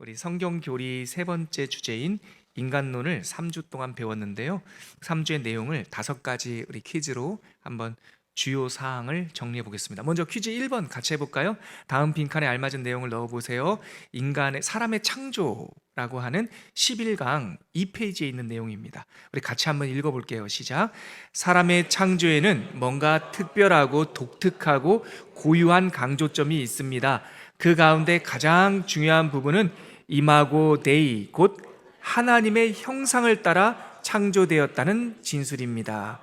우리 성경교리 세 번째 주제인 인간론을 3주 동안 배웠는데요. 3주의 내용을 5가지 우리 퀴즈로 한번 주요 사항을 정리해 보겠습니다. 먼저 퀴즈 1번 같이 해볼까요? 다음 빈칸에 알맞은 내용을 넣어보세요. 사람의 창조라고 하는 11강 2페이지에 있는 내용입니다. 우리 같이 한번 읽어볼게요. 시작. 사람의 창조에는 뭔가 특별하고 독특하고 고유한 강조점이 있습니다. 그 가운데 가장 중요한 부분은 이마고 데이, 곧 하나님의 형상을 따라 창조되었다는 진술입니다.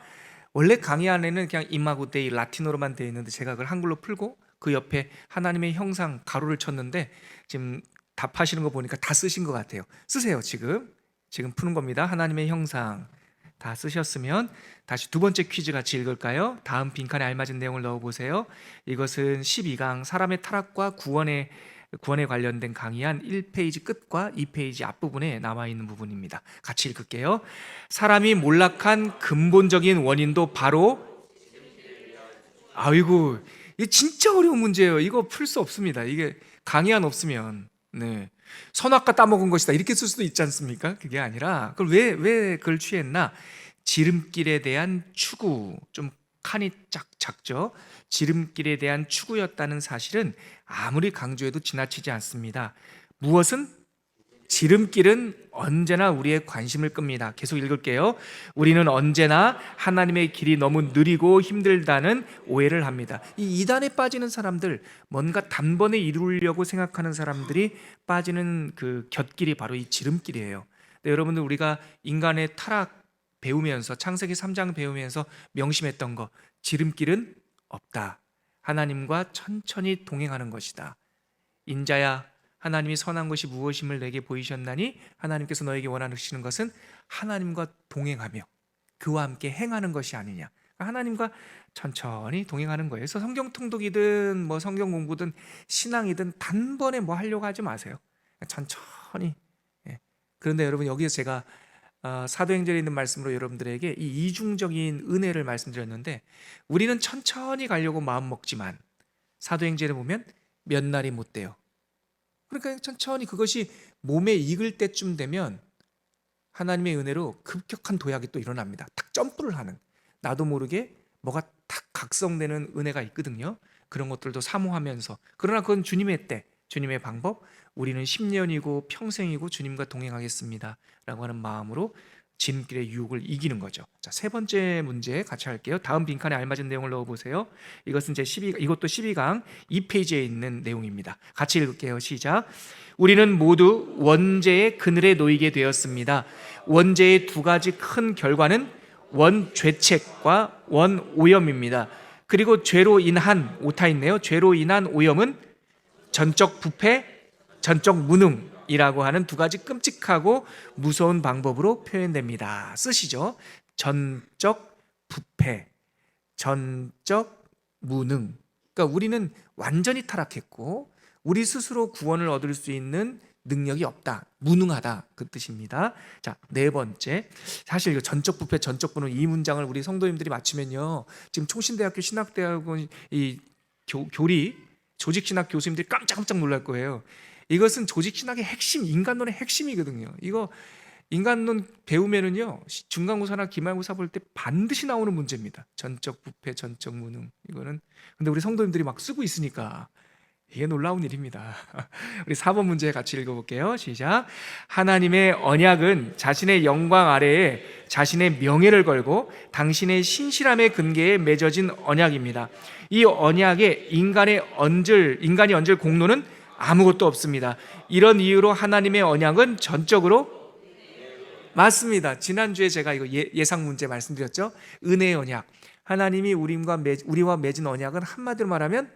원래 강의 안에는 그냥 이마고 데이 라틴어로만 되어 있는데 제가 그걸 한글로 풀고 그 옆에 하나님의 형상 가로를 쳤는데 지금 답하시는 거 보니까 다 쓰신 것 같아요. 쓰세요. 지금 푸는 겁니다. 하나님의 형상 다 쓰셨으면 다시 두 번째 퀴즈 같이 읽을까요? 다음 빈칸에 알맞은 내용을 넣어보세요. 이것은 12강 사람의 타락과 구원에 관련된 강의한 1페이지 끝과 2페이지 앞부분에 남아있는 부분입니다. 같이 읽을게요. 사람이 몰락한 근본적인 원인도 바로, 아이고, 이게 진짜 어려운 문제예요. 이거 풀 수 없습니다. 이게 강의 안 없으면 선악과 따먹은 것이다 이렇게 쓸 수도 있지 않습니까? 그게 아니라 그걸 왜 그걸 취했나? 지름길에 대한 추구, 좀 칸이 작죠? 지름길에 대한 추구였다는 사실은 아무리 강조해도 지나치지 않습니다. 무엇은? 지름길은 언제나 우리의 관심을 끕니다. 계속 읽을게요. 우리는 언제나 하나님의 길이 너무 느리고 힘들다는 오해를 합니다. 이 이단에 빠지는 사람들, 뭔가 단번에 이루려고 생각하는 사람들이 빠지는 그 곁길이 바로 이 지름길이에요. 네, 여러분들 우리가 인간의 타락 배우면서 창세기 3장 배우면서 명심했던 거, 지름길은 없다. 하나님과 천천히 동행하는 것이다. 인자야, 하나님이 선한 것이 무엇임을 내게 보이셨나니 하나님께서 너에게 원하시는 것은 하나님과 동행하며 그와 함께 행하는 것이 아니냐. 하나님과 천천히 동행하는 거예요. 그래서 성경 통독이든 뭐 성경 공부든 신앙이든 단번에 뭐 하려고 하지 마세요. 천천히. 그런데 여러분, 여기서 제가 사도행전에 있는 말씀으로 여러분들에게 이 이중적인 은혜를 말씀드렸는데, 우리는 천천히 가려고 마음 먹지만 사도행전에 보면 몇 날이 못 돼요. 그러니까 천천히 그것이 몸에 익을 때쯤 되면 하나님의 은혜로 급격한 도약이 또 일어납니다. 탁 점프를 하는, 나도 모르게 뭐가 탁 각성되는 은혜가 있거든요. 그런 것들도 사모하면서, 그러나 그건 주님의 때, 주님의 방법, 우리는 10년이고 평생이고 주님과 동행하겠습니다 라고 하는 마음으로 지름길의 유혹을 이기는 거죠. 자, 세 번째 문제 같이 할게요. 다음 빈칸에 알맞은 내용을 넣어보세요. 이것은 이것도 12강 2페이지에 있는 내용입니다. 같이 읽을게요. 시작. 우리는 모두 원죄의 그늘에 놓이게 되었습니다. 원죄의 두 가지 큰 결과는 원죄책과 원오염입니다. 그리고 죄로 인한, 오타 있네요. 죄로 인한 오염은 전적 부패, 전적 무능이라고 하는 두 가지 끔찍하고 무서운 방법으로 표현됩니다. 쓰시죠. 전적 부패, 전적 무능. 그러니까 우리는 완전히 타락했고 우리 스스로 구원을 얻을 수 있는 능력이 없다, 무능하다, 그 뜻입니다. 자, 네 번째, 사실 이거 전적 부패, 전적 무능 이 문장을 우리 성도님들이 맞추면요, 지금 총신대학교 신학대학원 이 교리 조직신학 교수님들이 깜짝깜짝 놀랄 거예요. 이것은 조직신학의 핵심, 인간론의 핵심이거든요. 이거 인간론 배우면은요, 중간고사나 기말고사 볼 때 반드시 나오는 문제입니다. 전적 부패, 전적 무능. 이거는 근데 우리 성도님들이 막 쓰고 있으니까 이게 놀라운 일입니다. 우리 4번 문제 같이 읽어볼게요. 시작. 하나님의 언약은 자신의 영광 아래에 자신의 명예를 걸고 당신의 신실함의 근개에 맺어진 언약입니다. 이 언약에 인간이 얹을 공로는 아무것도 없습니다. 이런 이유로 하나님의 언약은 전적으로, 맞습니다. 지난주에 제가 이거 예상 문제 말씀드렸죠. 은혜의 언약. 하나님이 우리와 맺은 언약은 한마디로 말하면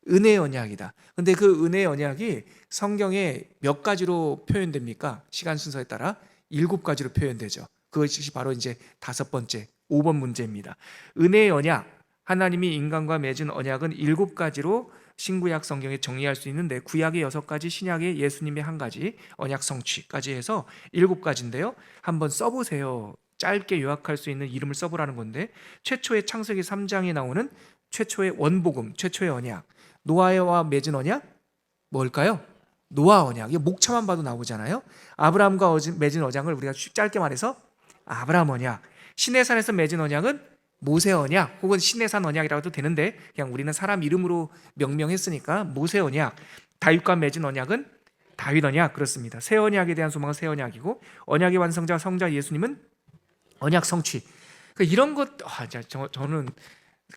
은혜의 언약이다. 근데 그 은혜의 언약이 성경에 몇 가지로 표현됩니까? 시간 순서에 따라 7가지로 표현되죠. 그것이 바로 이제 5번째 5번 문제입니다. 은혜의 언약, 하나님이 인간과 맺은 언약은 7가지로 신구약 성경에 정리할 수 있는데, 구약의 6가지, 신약의 예수님의 1가지, 언약 성취까지 해서 7가지인데요. 한번 써보세요. 짧게 요약할 수 있는 이름을 써보라는 건데, 최초의 창세기 3장에 나오는 최초의 원복음, 최초의 언약, 노아와 맺은 언약 뭘까요? 노아 언약, 이거 목차만 봐도 나오잖아요. 아브라함과 맺은 언약을 우리가 짧게 말해서 아브라함 언약, 시내산에서 맺은 언약은 모세 언약 혹은 시내산 언약이라고도 되는데 그냥 우리는 사람 이름으로 명명했으니까 모세 언약, 다윗과 맺은 언약은 다윗 언약, 그렇습니다. 새 언약에 대한 소망은 새 언약이고 언약의 완성자 성자 예수님은 언약 성취. 그러니까 이런 것 저는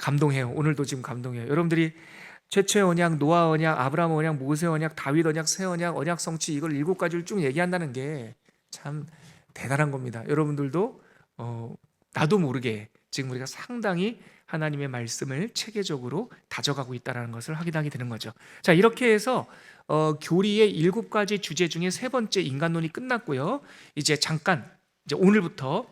감동해요. 오늘도 지금 감동해요. 여러분들이 최초의 언약, 노아 언약, 아브라함 언약, 모세 언약, 다윗 언약, 새 언약, 언약 성취, 이걸 7가지를 쭉 얘기한다는 게 참 대단한 겁니다. 여러분들도 나도 모르게 지금 우리가 상당히 하나님의 말씀을 체계적으로 다져가고 있다는 것을 확인하게 되는 거죠. 자, 이렇게 해서 교리의 7가지 주제 중에 3번째 인간론이 끝났고요. 이제 잠깐 오늘부터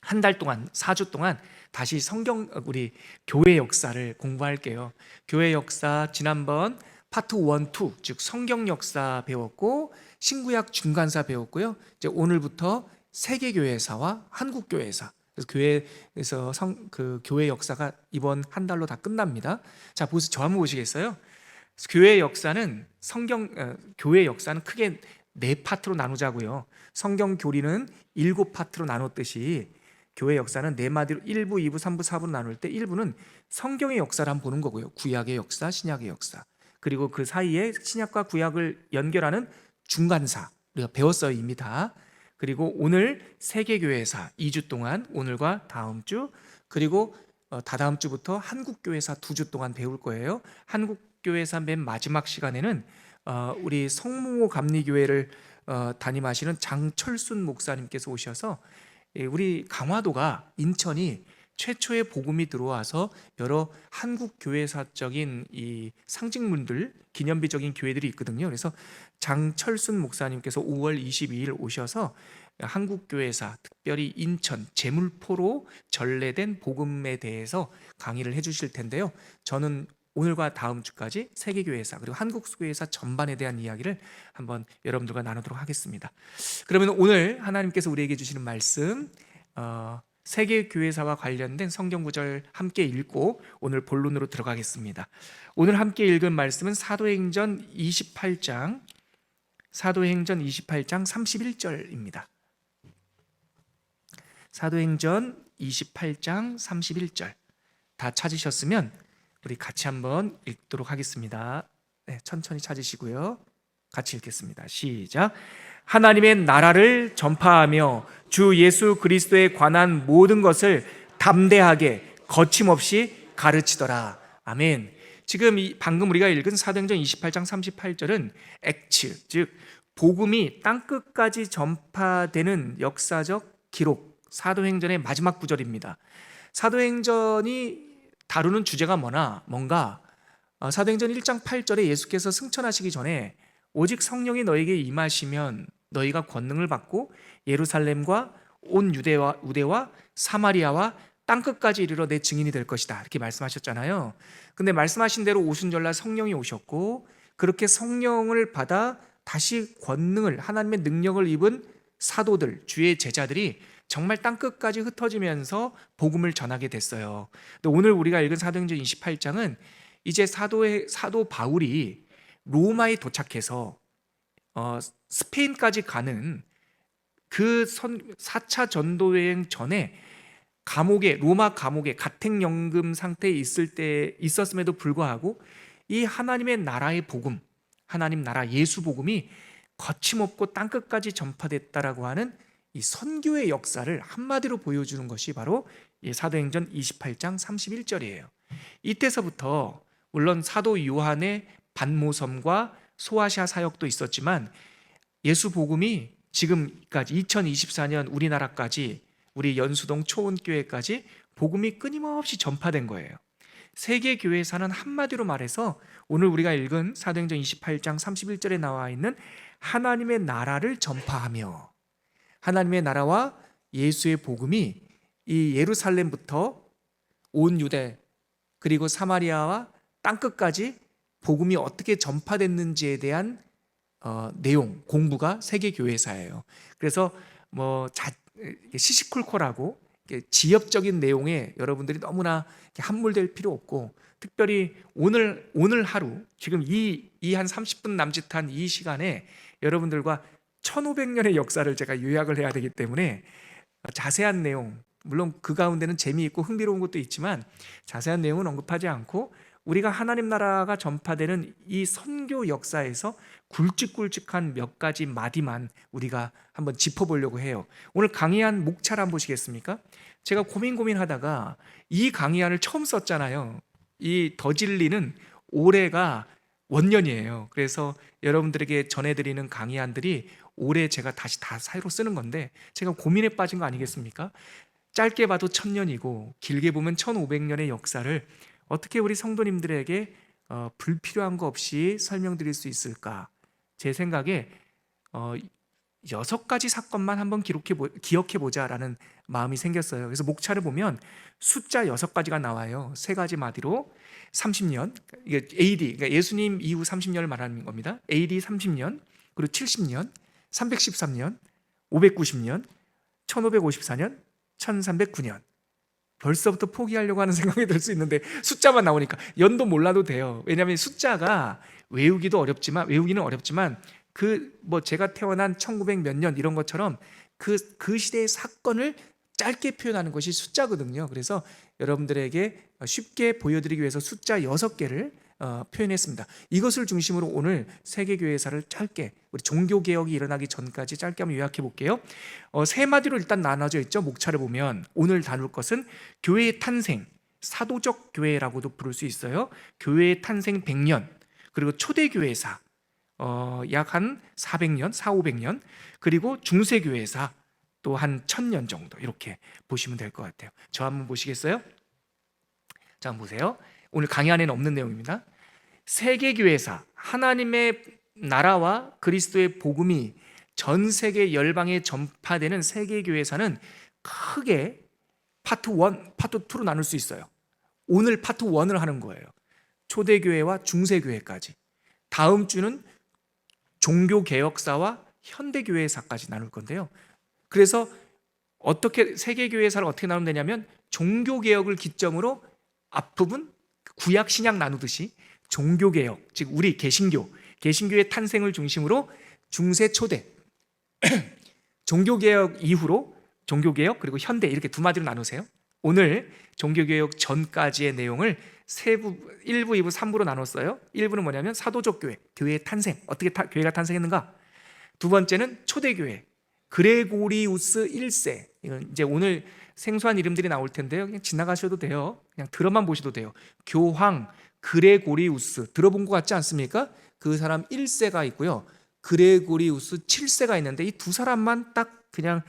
한 달 동안 4주 동안 다시 성경 우리 교회 역사를 공부할게요. 교회 역사 지난번 파트 1, 2, 즉 성경 역사 배웠고 신구약 중간사 배웠고요. 이제 오늘부터 세계 교회사와 한국 교회사. 그래서 교회에서 그 교회 역사가 이번 한 달로 다 끝납니다. 자, 저 한번 보시겠어요? 교회 역사는 교회 역사는 크게 4파트로 나누자고요. 성경 교리는 7파트로 나눴듯이 교회 역사는 4마디로 1부, 2부, 3부, 4부로 나눌 때 1부는 성경의 역사를 한번 보는 거고요. 구약의 역사, 신약의 역사. 그리고 그 사이에 신약과 구약을 연결하는 중간사, 우리가 배웠어요 이미 다. 그리고 오늘 세계교회사 2주 동안, 오늘과 다음 주, 그리고 다다음 주부터 한국교회사 2주 동안 배울 거예요. 한국교회사 맨 마지막 시간에는 우리 성무호 감리교회를 담임하시는 장철순 목사님께서 오셔서 우리 강화도가, 인천이 최초의 복음이 들어와서 여러 한국 교회사적인 이 상징물들, 기념비적인 교회들이 있거든요. 그래서 장철순 목사님께서 5월 22일 오셔서 한국 교회사, 특별히 인천 제물포로 전래된 복음에 대해서 강의를 해주실 텐데요. 저는 오늘과 다음 주까지 세계교회사 그리고 한국교회사 전반에 대한 이야기를 한번 여러분들과 나누도록 하겠습니다. 그러면 오늘 하나님께서 우리에게 주시는 말씀, 세계교회사와 관련된 성경 구절 함께 읽고 오늘 본론으로 들어가겠습니다. 오늘 함께 읽은 말씀은 사도행전 28장 31절입니다. 사도행전 28장 31절 다 찾으셨으면 우리 같이 한번 읽도록 하겠습니다. 네, 천천히 찾으시고요. 같이 읽겠습니다. 시작. 하나님의 나라를 전파하며 주 예수 그리스도에 관한 모든 것을 담대하게 거침없이 가르치더라. 아멘. 지금 방금 우리가 읽은 사도행전 28장 38절은 액츠, 즉 복음이 땅끝까지 전파되는 역사적 기록, 사도행전의 마지막 구절입니다. 사도행전이 다루는 주제가 뭔가 사도행전 1장 8절에 예수께서 승천하시기 전에 오직 성령이 너에게 임하시면 너희가 권능을 받고 예루살렘과 온 유대와 사마리아와 땅끝까지 이르러 내 증인이 될 것이다, 이렇게 말씀하셨잖아요. 근데 말씀하신 대로 오순절날 성령이 오셨고 그렇게 성령을 받아 다시 권능을, 하나님의 능력을 입은 사도들, 주의 제자들이 정말 땅끝까지 흩어지면서 복음을 전하게 됐어요. 근데 오늘 우리가 읽은 사도행전 28장은 이제 사도 바울이 로마에 도착해서 스페인까지 가는 그 4차 전도여행 전에 로마 감옥에 가택연금 상태에 있었음에도 불구하고 이 하나님의 나라의 복음, 하나님 나라 예수 복음이 거침없고 땅끝까지 전파됐다라고 하는 이 선교의 역사를 한마디로 보여주는 것이 바로 사도행전 28장 31절이에요. 이때서부터 물론 사도 요한의 반모섬과 소아시아 사역도 있었지만 예수 복음이 지금까지 2024년 우리나라까지, 우리 연수동 초원교회까지 복음이 끊임없이 전파된 거예요. 세계교회사는 한마디로 말해서 오늘 우리가 읽은 사도행전 28장 31절에 나와 있는 하나님의 나라를 전파하며, 하나님의 나라와 예수의 복음이 이 예루살렘부터 온 유대 그리고 사마리아와 땅끝까지 복음이 어떻게 전파됐는지에 대한 내용, 공부가 세계교회사예요. 그래서 시시콜콜하고 지역적인 내용에 여러분들이 너무나 함몰될 필요 없고, 특별히 오늘 하루 지금 이 한 30분 남짓한 이 시간에 여러분들과 1500년의 역사를 제가 요약을 해야 되기 때문에 자세한 내용, 물론 그 가운데는 재미있고 흥미로운 것도 있지만 자세한 내용은 언급하지 않고 우리가 하나님 나라가 전파되는 이 선교 역사에서 굵직굵직한 몇 가지 마디만 우리가 한번 짚어보려고 해요. 오늘 강의한 목차를 한번 보시겠습니까? 제가 고민하다가 이 강의안을 처음 썼잖아요. 이 더진리는 올해가 원년이에요. 그래서 여러분들에게 전해드리는 강의안들이 올해 제가 다시 다 새로 쓰는 건데, 제가 고민에 빠진 거 아니겠습니까? 짧게 봐도 1000년이고 길게 보면 1500년의 역사를 어떻게 우리 성도님들에게 불필요한 거 없이 설명드릴 수 있을까? 제 생각에 6가지 사건만 한번 기억해 보자라는 마음이 생겼어요. 그래서 목차를 보면 숫자 6가지가 나와요. 3가지 마디로 30년, 이게 AD, 그러니까 예수님 이후 30년을 말하는 겁니다. AD 30년, 그리고 70년, 313년, 590년, 1554년, 1309년. 벌써부터 포기하려고 하는 생각이 들 수 있는데 숫자만 나오니까 연도 몰라도 돼요. 왜냐하면 숫자가 외우기는 어렵지만 제가 태어난 1900 몇 년 이런 것처럼 그 시대의 사건을 짧게 표현하는 것이 숫자거든요. 그래서 여러분들에게 쉽게 보여드리기 위해서 숫자 6개를 표현했습니다. 이것을 중심으로 오늘 세계교회사를 짧게, 우리 종교개혁이 일어나기 전까지 짧게 한번 요약해 볼게요. 3마디로 일단 나눠져 있죠. 목차를 보면 오늘 다룰 것은 교회의 탄생, 사도적 교회라고도 부를 수 있어요. 교회의 탄생 100년, 그리고 초대교회사 약 한 400년, 500년, 그리고 중세교회사 또 한 1000년 정도, 이렇게 보시면 될 것 같아요. 저 한번 보시겠어요? 자, 한번 보세요. 오늘 강의 안에는 없는 내용입니다. 세계교회사, 하나님의 나라와 그리스도의 복음이 전 세계 열방에 전파되는 세계교회사는 크게 파트 1, 파트 2로 나눌 수 있어요. 오늘 파트 1을 하는 거예요. 초대교회와 중세교회까지. 다음 주는 종교개혁사와 현대교회사까지 나눌 건데요. 그래서 어떻게 세계교회사를 어떻게 나누면 되냐면, 종교개혁을 기점으로 앞부분 구약 신약 나누듯이 종교개혁, 즉 우리 개신교의 탄생을 중심으로 중세 초대 종교개혁 이후로 종교개혁, 그리고 현대, 이렇게 2마디로 나누세요. 오늘 종교개혁 전까지의 내용을 1부, 2부, 3부로 나눴어요. 1부는 뭐냐면 사도적 교회, 교회의 탄생, 어떻게 교회가 탄생했는가. 두 번째는 초대교회, 그레고리우스 1세. 이건 이제 오늘 생소한 이름들이 나올 텐데요. 그냥 지나가셔도 돼요. 그냥 들어만 보셔도 돼요. 교황 그레고리우스, 들어본 것 같지 않습니까? 그 사람 1세가 있고요. 그레고리우스 7세가 있는데 이 두 사람만 딱 그냥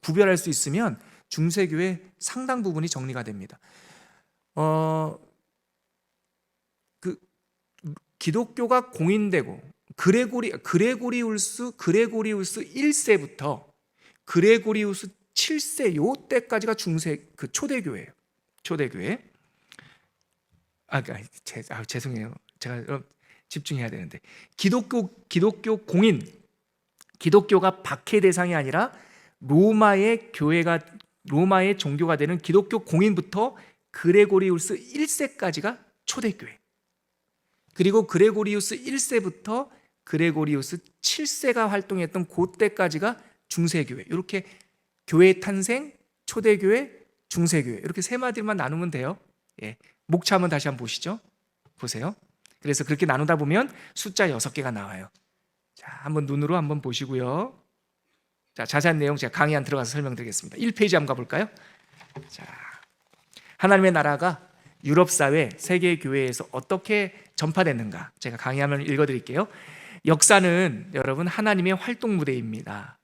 구별할 수 있으면 중세교회 상당 부분이 정리가 됩니다. 기독교가 공인되고 그레고리우스 1세부터 그레고리우스 7세 요때까지가 초대교회예요. 초대교회. 죄송해요. 제가 집중해야 되는데, 기독교 공인, 기독교가 박해 대상이 아니라 로마의 종교가 되는 기독교 공인부터 그레고리우스 1세까지가 초대교회. 그리고 그레고리우스 1세부터 그레고리우스 7세가 활동했던 그때까지가 중세교회. 이렇게 교회 탄생, 초대교회, 중세교회, 이렇게 3마디만 나누면 돼요. 예. 목차 한번 다시 한번 보시죠. 보세요. 그래서 그렇게 나누다 보면 숫자 6개가 나와요. 자, 한번 눈으로 한번 보시고요. 자, 자세한 내용 제가 강의 안 들어가서 설명드리겠습니다. 1페이지 한번 가볼까요? 자, 하나님의 나라가 유럽 사회, 세계 교회에서 어떻게 전파됐는가, 제가 강의하면 읽어드릴게요. 역사는 여러분 하나님의 활동 무대입니다.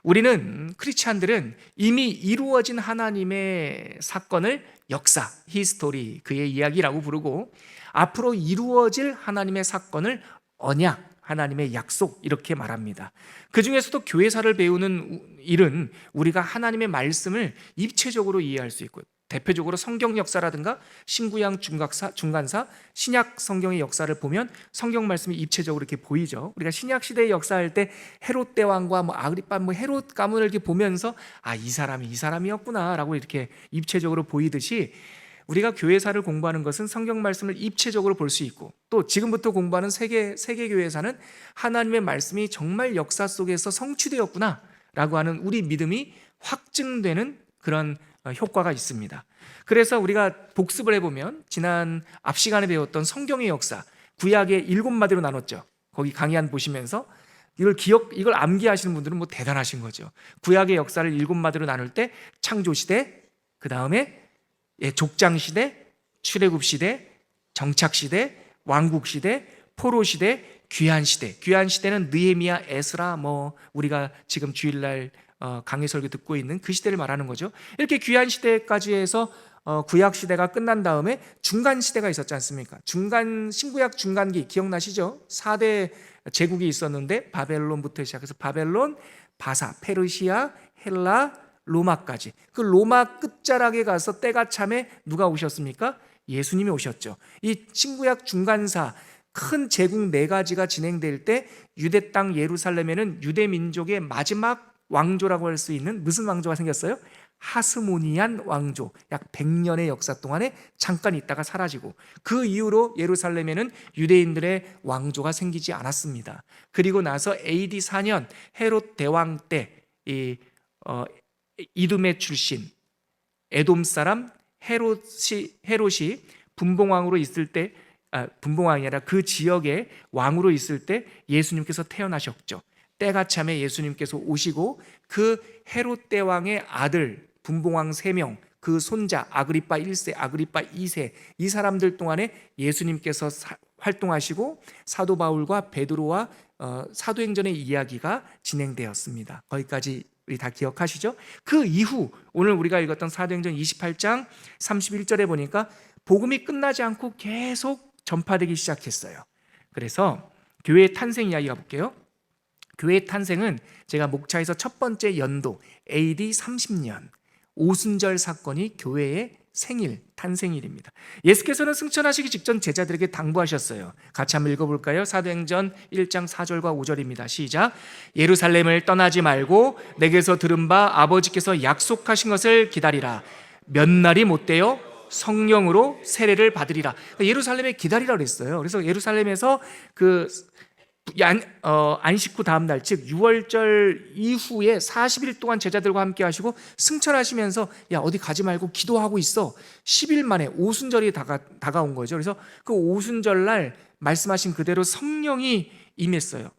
우리는 크리스찬들은 이미 이루어진 하나님의 사건을 역사, 히스토리, 그의 이야기라고 부르고, 앞으로 이루어질 하나님의 사건을 언약, 하나님의 약속, 이렇게 말합니다. 그 중에서도 교회사를 배우는 일은 우리가 하나님의 말씀을 입체적으로 이해할 수 있고 대표적으로 성경 역사라든가 신구약 중간사, 신약 성경의 역사를 보면 성경 말씀이 입체적으로 이렇게 보이죠. 우리가 신약 시대의 역사할 때 헤롯 대왕과 아그리파 헤롯 가문을 이렇게 보면서 이 사람이 이 사람이었구나라고 이렇게 입체적으로 보이듯이 우리가 교회사를 공부하는 것은 성경 말씀을 입체적으로 볼 수 있고, 또 지금부터 공부하는 세계 교회사는 하나님의 말씀이 정말 역사 속에서 성취되었구나라고 하는 우리 믿음이 확증되는 그런 효과가 있습니다. 그래서 우리가 복습을 해보면 지난 앞 시간에 배웠던 성경의 역사, 구약의 7마디로 나눴죠. 거기 강의한 보시면서 이걸 암기하시는 분들은 대단하신 거죠. 구약의 역사를 7마디로 나눌 때 창조시대, 그 다음에 족장시대, 출애굽시대, 정착시대, 왕국시대, 포로시대, 귀환시대. 귀환시대는 느헤미야, 에스라, 우리가 지금 주일날 강의 설교 듣고 있는 그 시대를 말하는 거죠. 이렇게 귀환시대까지 해서 구약시대가 끝난 다음에 중간시대가 있었지 않습니까? 신구약 중간기 기억나시죠? 4대 제국이 있었는데 바벨론부터 시작해서 바벨론, 바사, 페르시아, 헬라, 로마까지. 그 로마 끝자락에 가서 때가 참에 누가 오셨습니까? 예수님이 오셨죠. 이 신구약 중간사 큰 제국 4가지가 진행될 때 유대 땅 예루살렘에는 유대 민족의 마지막 왕조라고 할 수 있는 무슨 왕조가 생겼어요? 하스모니안 왕조. 약 100년의 역사 동안에 잠깐 있다가 사라지고, 그 이후로 예루살렘에는 유대인들의 왕조가 생기지 않았습니다. 그리고 나서 AD 4년 헤롯 대왕 때 이두메 출신 에돔 사람 헤롯이 분봉왕으로 있을 때, 분봉왕이 아니라 그 지역의 왕으로 있을 때 예수님께서 태어나셨죠. 때가 참에 예수님께서 오시고 그 헤롯 대왕의 아들 분봉왕 3명, 그 손자 아그리파 1세, 아그리파 2세, 이 사람들 동안에 예수님께서 활동하시고 사도 바울과 베드로와 사도행전의 이야기가 진행되었습니다. 거기까지 우리 다 기억하시죠? 그 이후 오늘 우리가 읽었던 사도행전 28장 31절에 보니까 복음이 끝나지 않고 계속 전파되기 시작했어요. 그래서 교회의 탄생 이야기 가볼게요. 교회의 탄생은 제가 목차에서 첫 번째 연도 AD 30년 오순절 사건이 교회의 생일, 탄생일입니다. 예수께서는 승천하시기 직전 제자들에게 당부하셨어요. 같이 한번 읽어볼까요? 사도행전 1장 4절과 5절입니다. 시작. 예루살렘을 떠나지 말고 내게서 들은 바 아버지께서 약속하신 것을 기다리라. 몇 날이 못되어 성령으로 세례를 받으리라. 예루살렘에 기다리라 그랬어요. 그래서 예루살렘에서 안식 후 다음 날, 즉 6월절 이후에 40일 동안 제자들과 함께 하시고 승천하시면서 어디 가지 말고 기도하고 있어. 10일 만에 오순절이 다가온 거죠. 그래서 그 오순절날 말씀하신 그대로 성령이 임했어요.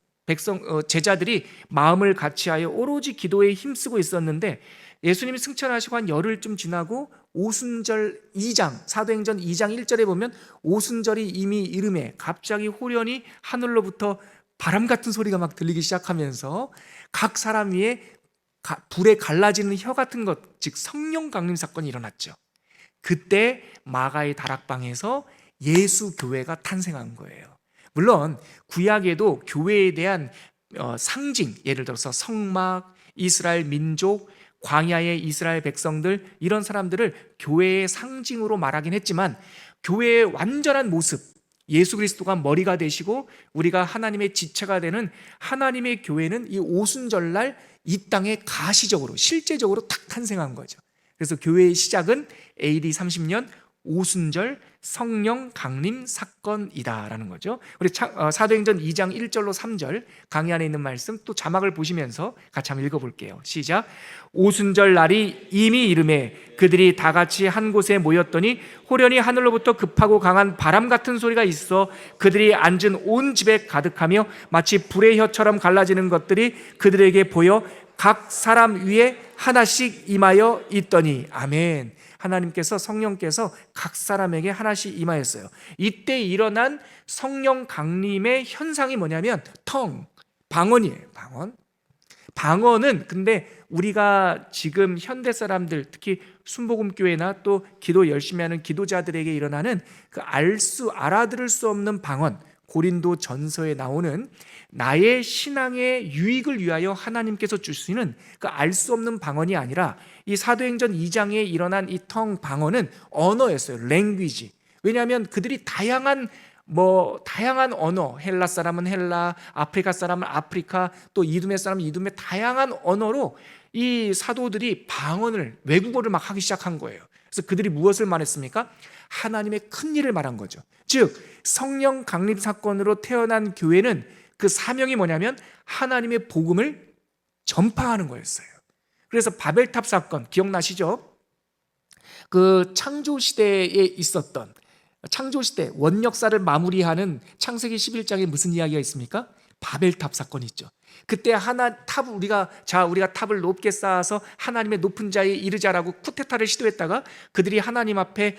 제자들이 마음을 같이하여 오로지 기도에 힘쓰고 있었는데, 예수님이 승천하시고 한 열흘쯤 지나고 오순절 2장, 사도행전 2장 1절에 보면 오순절이 이미 이름에 갑자기 호련히 하늘로부터 바람 같은 소리가 막 들리기 시작하면서 각 사람 위에 불에 갈라지는 혀 같은 것, 즉 성령 강림 사건이 일어났죠. 그때 마가의 다락방에서 예수 교회가 탄생한 거예요. 물론 구약에도 교회에 대한 상징, 예를 들어서 성막, 이스라엘 민족, 광야의 이스라엘 백성들, 이런 사람들을 교회의 상징으로 말하긴 했지만 교회의 완전한 모습, 예수 그리스도가 머리가 되시고 우리가 하나님의 지체가 되는 하나님의 교회는 이 오순절날 이 땅에 가시적으로 실제적으로 탁 탄생한 거죠. 그래서 교회의 시작은 AD 30년 오순절 성령 강림 사건이다라는 거죠. 우리 사도행전 2장 1절로 3절 강의 안에 있는 말씀 또 자막을 보시면서 같이 한번 읽어볼게요. 시작. 오순절 날이 이미 이름에 그들이 다 같이 한 곳에 모였더니 호련히 하늘로부터 급하고 강한 바람 같은 소리가 있어 그들이 앉은 온 집에 가득하며 마치 불의 혀처럼 갈라지는 것들이 그들에게 보여 각 사람 위에 하나씩 임하여 있더니. 아멘. 하나님께서, 성령께서 각 사람에게 하나씩 임하였어요. 이때 일어난 성령 강림의 현상이 뭐냐면 방언이에요. 방언은 근데 우리가 지금 현대 사람들, 특히 순복음교회나 또 기도 열심히 하는 기도자들에게 일어나는 알아들을 수 없는 방언, 고린도 전서에 나오는 나의 신앙의 유익을 위하여 하나님께서 주시는 그 알 수 없는 방언이 아니라 이 사도행전 2장에 일어난 이 텅 방언은 언어였어요. 랭귀지. 왜냐하면 그들이 다양한 언어, 헬라 사람은 헬라, 아프리카 사람은 아프리카, 또 이두메 사람은 이두메, 다양한 언어로 이 사도들이 방언을, 외국어를 막 하기 시작한 거예요. 그래서 그들이 무엇을 말했습니까? 하나님의 큰 일을 말한 거죠. 즉 성령 강림 사건으로 태어난 교회는 그 사명이 뭐냐면 하나님의 복음을 전파하는 거였어요. 그래서 바벨탑 사건 기억나시죠? 그 창조 시대에 있었던, 창조 시대 원역사를 마무리하는 창세기 11장에 무슨 이야기가 있습니까? 바벨탑 사건이 있죠. 그때 우리가 탑을 높게 쌓아서 하나님의 높은 자에 이르자라고 쿠데타를 시도했다가 그들이 하나님 앞에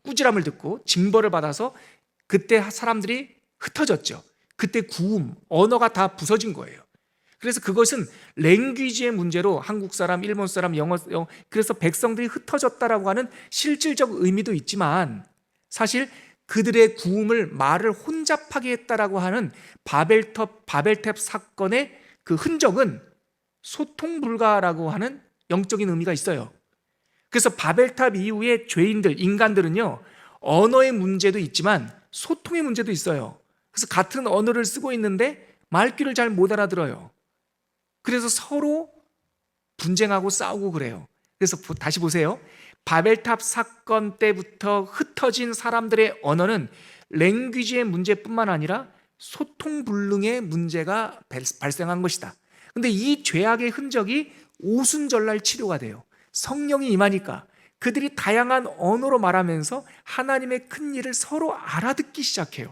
꾸지람을 듣고 징벌을 받아서 그때 사람들이 흩어졌죠. 그때 구음, 언어가 다 부서진 거예요. 그래서 그것은 랭귀지의 문제로 한국 사람, 일본 사람, 영어, 그래서 백성들이 흩어졌다라고 하는 실질적 의미도 있지만 사실 그들의 구음을 말을 혼잡하게 했다라고 하는 바벨탑 사건의 그 흔적은 소통 불가라고 하는 영적인 의미가 있어요. 그래서 바벨탑 이후에 죄인들, 인간들은요, 언어의 문제도 있지만 소통의 문제도 있어요. 그래서 같은 언어를 쓰고 있는데 말귀를 잘 못 알아들어요. 그래서 서로 분쟁하고 싸우고 그래요. 그래서 다시 보세요. 바벨탑 사건 때부터 흩어진 사람들의 언어는 랭귀지의 문제뿐만 아니라 소통불능의 문제가 발생한 것이다. 근데 이 죄악의 흔적이 오순절날 치료가 돼요. 성령이 임하니까 그들이 다양한 언어로 말하면서 하나님의 큰 일을 서로 알아듣기 시작해요.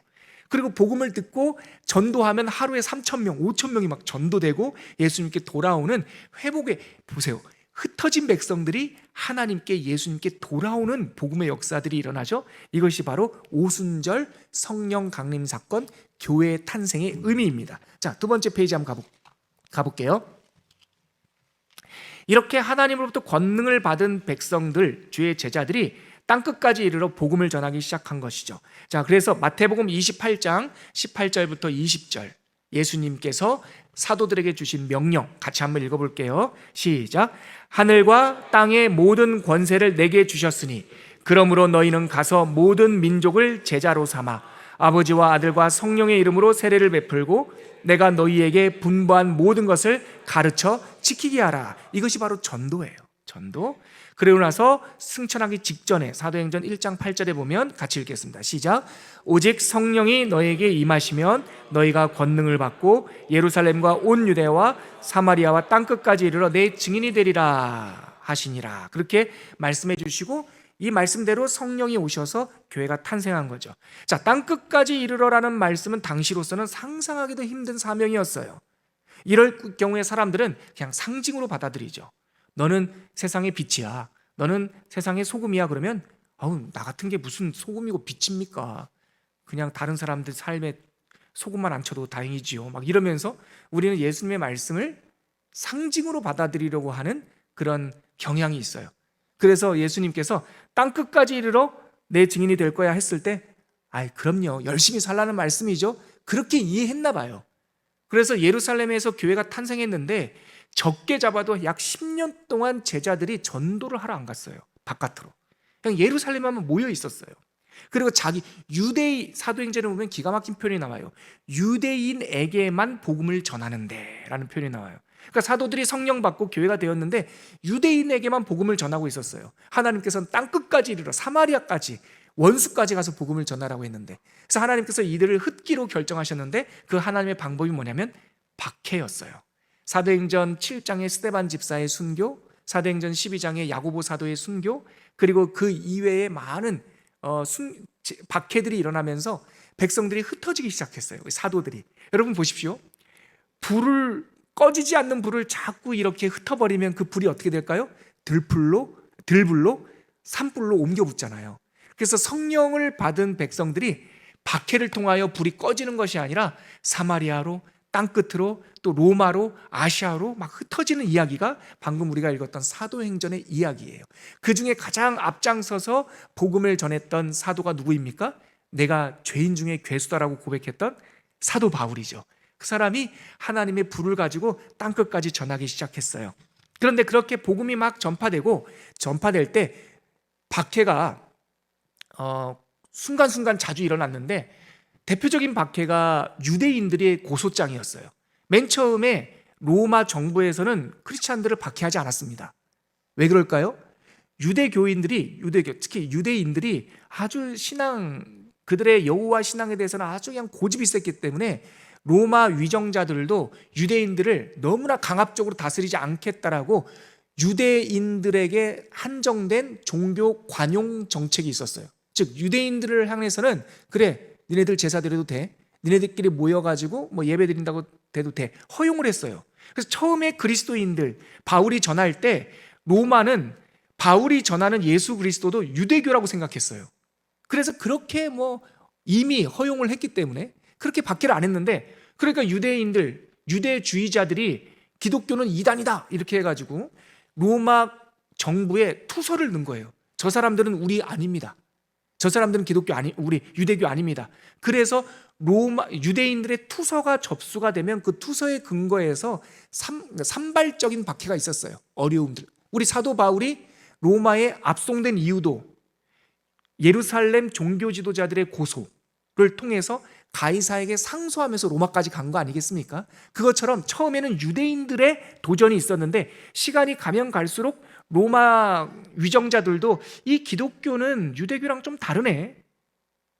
그리고 복음을 듣고 전도하면 하루에 3,000명, 5,000명이 막 전도되고 예수님께 돌아오는 회복의, 보세요, 흩어진 백성들이 하나님께, 예수님께 돌아오는 복음의 역사들이 일어나죠. 이것이 바로 오순절 성령 강림 사건, 교회의 탄생의 의미입니다. 자, 두 번째 페이지 한번 가볼게요. 이렇게 하나님으로부터 권능을 받은 백성들, 주의 제자들이 땅끝까지 이르러 복음을 전하기 시작한 것이죠. 자, 그래서 마태복음 28장 18절부터 20절, 예수님께서 사도들에게 주신 명령 같이 한번 읽어볼게요. 시작. 하늘과 땅의 모든 권세를 내게 주셨으니 그러므로 너희는 가서 모든 민족을 제자로 삼아 아버지와 아들과 성령의 이름으로 세례를 베풀고 내가 너희에게 분부한 모든 것을 가르쳐 지키게 하라. 이것이 바로 전도예요. 전도. 그러고 나서 승천하기 직전에 사도행전 1장 8절에 보면 같이 읽겠습니다. 시작. 오직 성령이 너에게 임하시면 너희가 권능을 받고 예루살렘과 온 유대와 사마리아와 땅끝까지 이르러 내 증인이 되리라 하시니라. 그렇게 말씀해 주시고 이 말씀대로 성령이 오셔서 교회가 탄생한 거죠. 자, 땅끝까지 이르러라는 말씀은 당시로서는 상상하기도 힘든 사명이었어요. 이럴 경우에 사람들은 그냥 상징으로 받아들이죠. 너는 세상의 빛이야, 너는 세상의 소금이야. 그러면 나 같은 게 무슨 소금이고 빛입니까? 그냥 다른 사람들 삶에 소금만 안 쳐도 다행이지요. 막 이러면서 우리는 예수님의 말씀을 상징으로 받아들이려고 하는 그런 경향이 있어요. 그래서 예수님께서 땅끝까지 이르러 내 증인이 될 거야 했을 때 그럼요, 열심히 살라는 말씀이죠. 그렇게 이해했나 봐요. 그래서 예루살렘에서 교회가 탄생했는데 적게 잡아도 약 10년 동안 제자들이 전도를 하러 안 갔어요. 바깥으로. 그냥 예루살렘에만 모여 있었어요. 그리고 유대인, 사도행전에 보면 기가 막힌 표현이 나와요. 유대인에게만 복음을 전하는데 라는 표현이 나와요. 그러니까 사도들이 성령 받고 교회가 되었는데 유대인에게만 복음을 전하고 있었어요. 하나님께서는 땅끝까지 이르러 사마리아까지, 원수까지 가서 복음을 전하라고 했는데, 그래서 하나님께서 이들을 흩기로 결정하셨는데 그 하나님의 방법이 뭐냐면 박해였어요. 사도행전 7장의 스데반 집사의 순교, 사도행전 12장의 야고보 사도의 순교, 그리고 그 이외에 많은 박해들이 일어나면서 백성들이 ht어지기 시작했어요. 사도들이. 여러분 보십시오. 꺼지지 않는 불을 자꾸 이렇게 흩어버리면 그 불이 어떻게 될까요? 들불로, 산불로 옮겨 붙잖아요. 그래서 성령을 받은 백성들이 박해를 통하여 불이 꺼지는 것이 아니라 사마리아로, 땅끝으로, 또 로마로, 아시아로 막 흩어지는 이야기가 방금 우리가 읽었던 사도행전의 이야기예요. 그 중에 가장 앞장서서 복음을 전했던 사도가 누구입니까? 내가 죄인 중에 괴수다라고 고백했던 사도 바울이죠. 그 사람이 하나님의 불을 가지고 땅끝까지 전하기 시작했어요. 그런데 그렇게 복음이 막 전파될 때 박해가 순간순간 자주 일어났는데, 대표적인 박해가 유대인들의 고소장이었어요. 맨 처음에 로마 정부에서는 크리스찬들을 박해하지 않았습니다. 왜 그럴까요? 특히 유대인들이 아주 그들의 여호와 신앙에 대해서는 아주 그냥 고집이 셌기 때문에 로마 위정자들도 유대인들을 너무나 강압적으로 다스리지 않겠다라고 유대인들에게 한정된 종교 관용 정책이 있었어요. 즉 유대인들을 향해서는 그래, 니네들 제사 드려도 돼, 니네들끼리 모여가지고 뭐 예배 드린다고 돼도 돼, 허용을 했어요. 그래서 처음에 그리스도인들 바울이 전할 때 로마는 바울이 전하는 예수 그리스도도 유대교라고 생각했어요. 그래서 그렇게 이미 허용을 했기 때문에 그렇게 박해를 안 했는데, 그러니까 유대주의자들이 기독교는 이단이다 이렇게 해가지고 로마 정부에 투서를 넣은 거예요. 저 사람들은 우리 아닙니다. 저 사람들은 우리 유대교 아닙니다. 그래서 유대인들의 투서가 접수가 되면 그 투서의 근거에서 산발적인 박해가 있었어요. 어려움들. 우리 사도 바울이 로마에 압송된 이유도 예루살렘 종교 지도자들의 고소를 통해서 가이사에게 상소하면서 로마까지 간 거 아니겠습니까? 그것처럼 처음에는 유대인들의 도전이 있었는데 시간이 가면 갈수록 로마 위정자들도 이 기독교는 유대교랑 좀 다르네,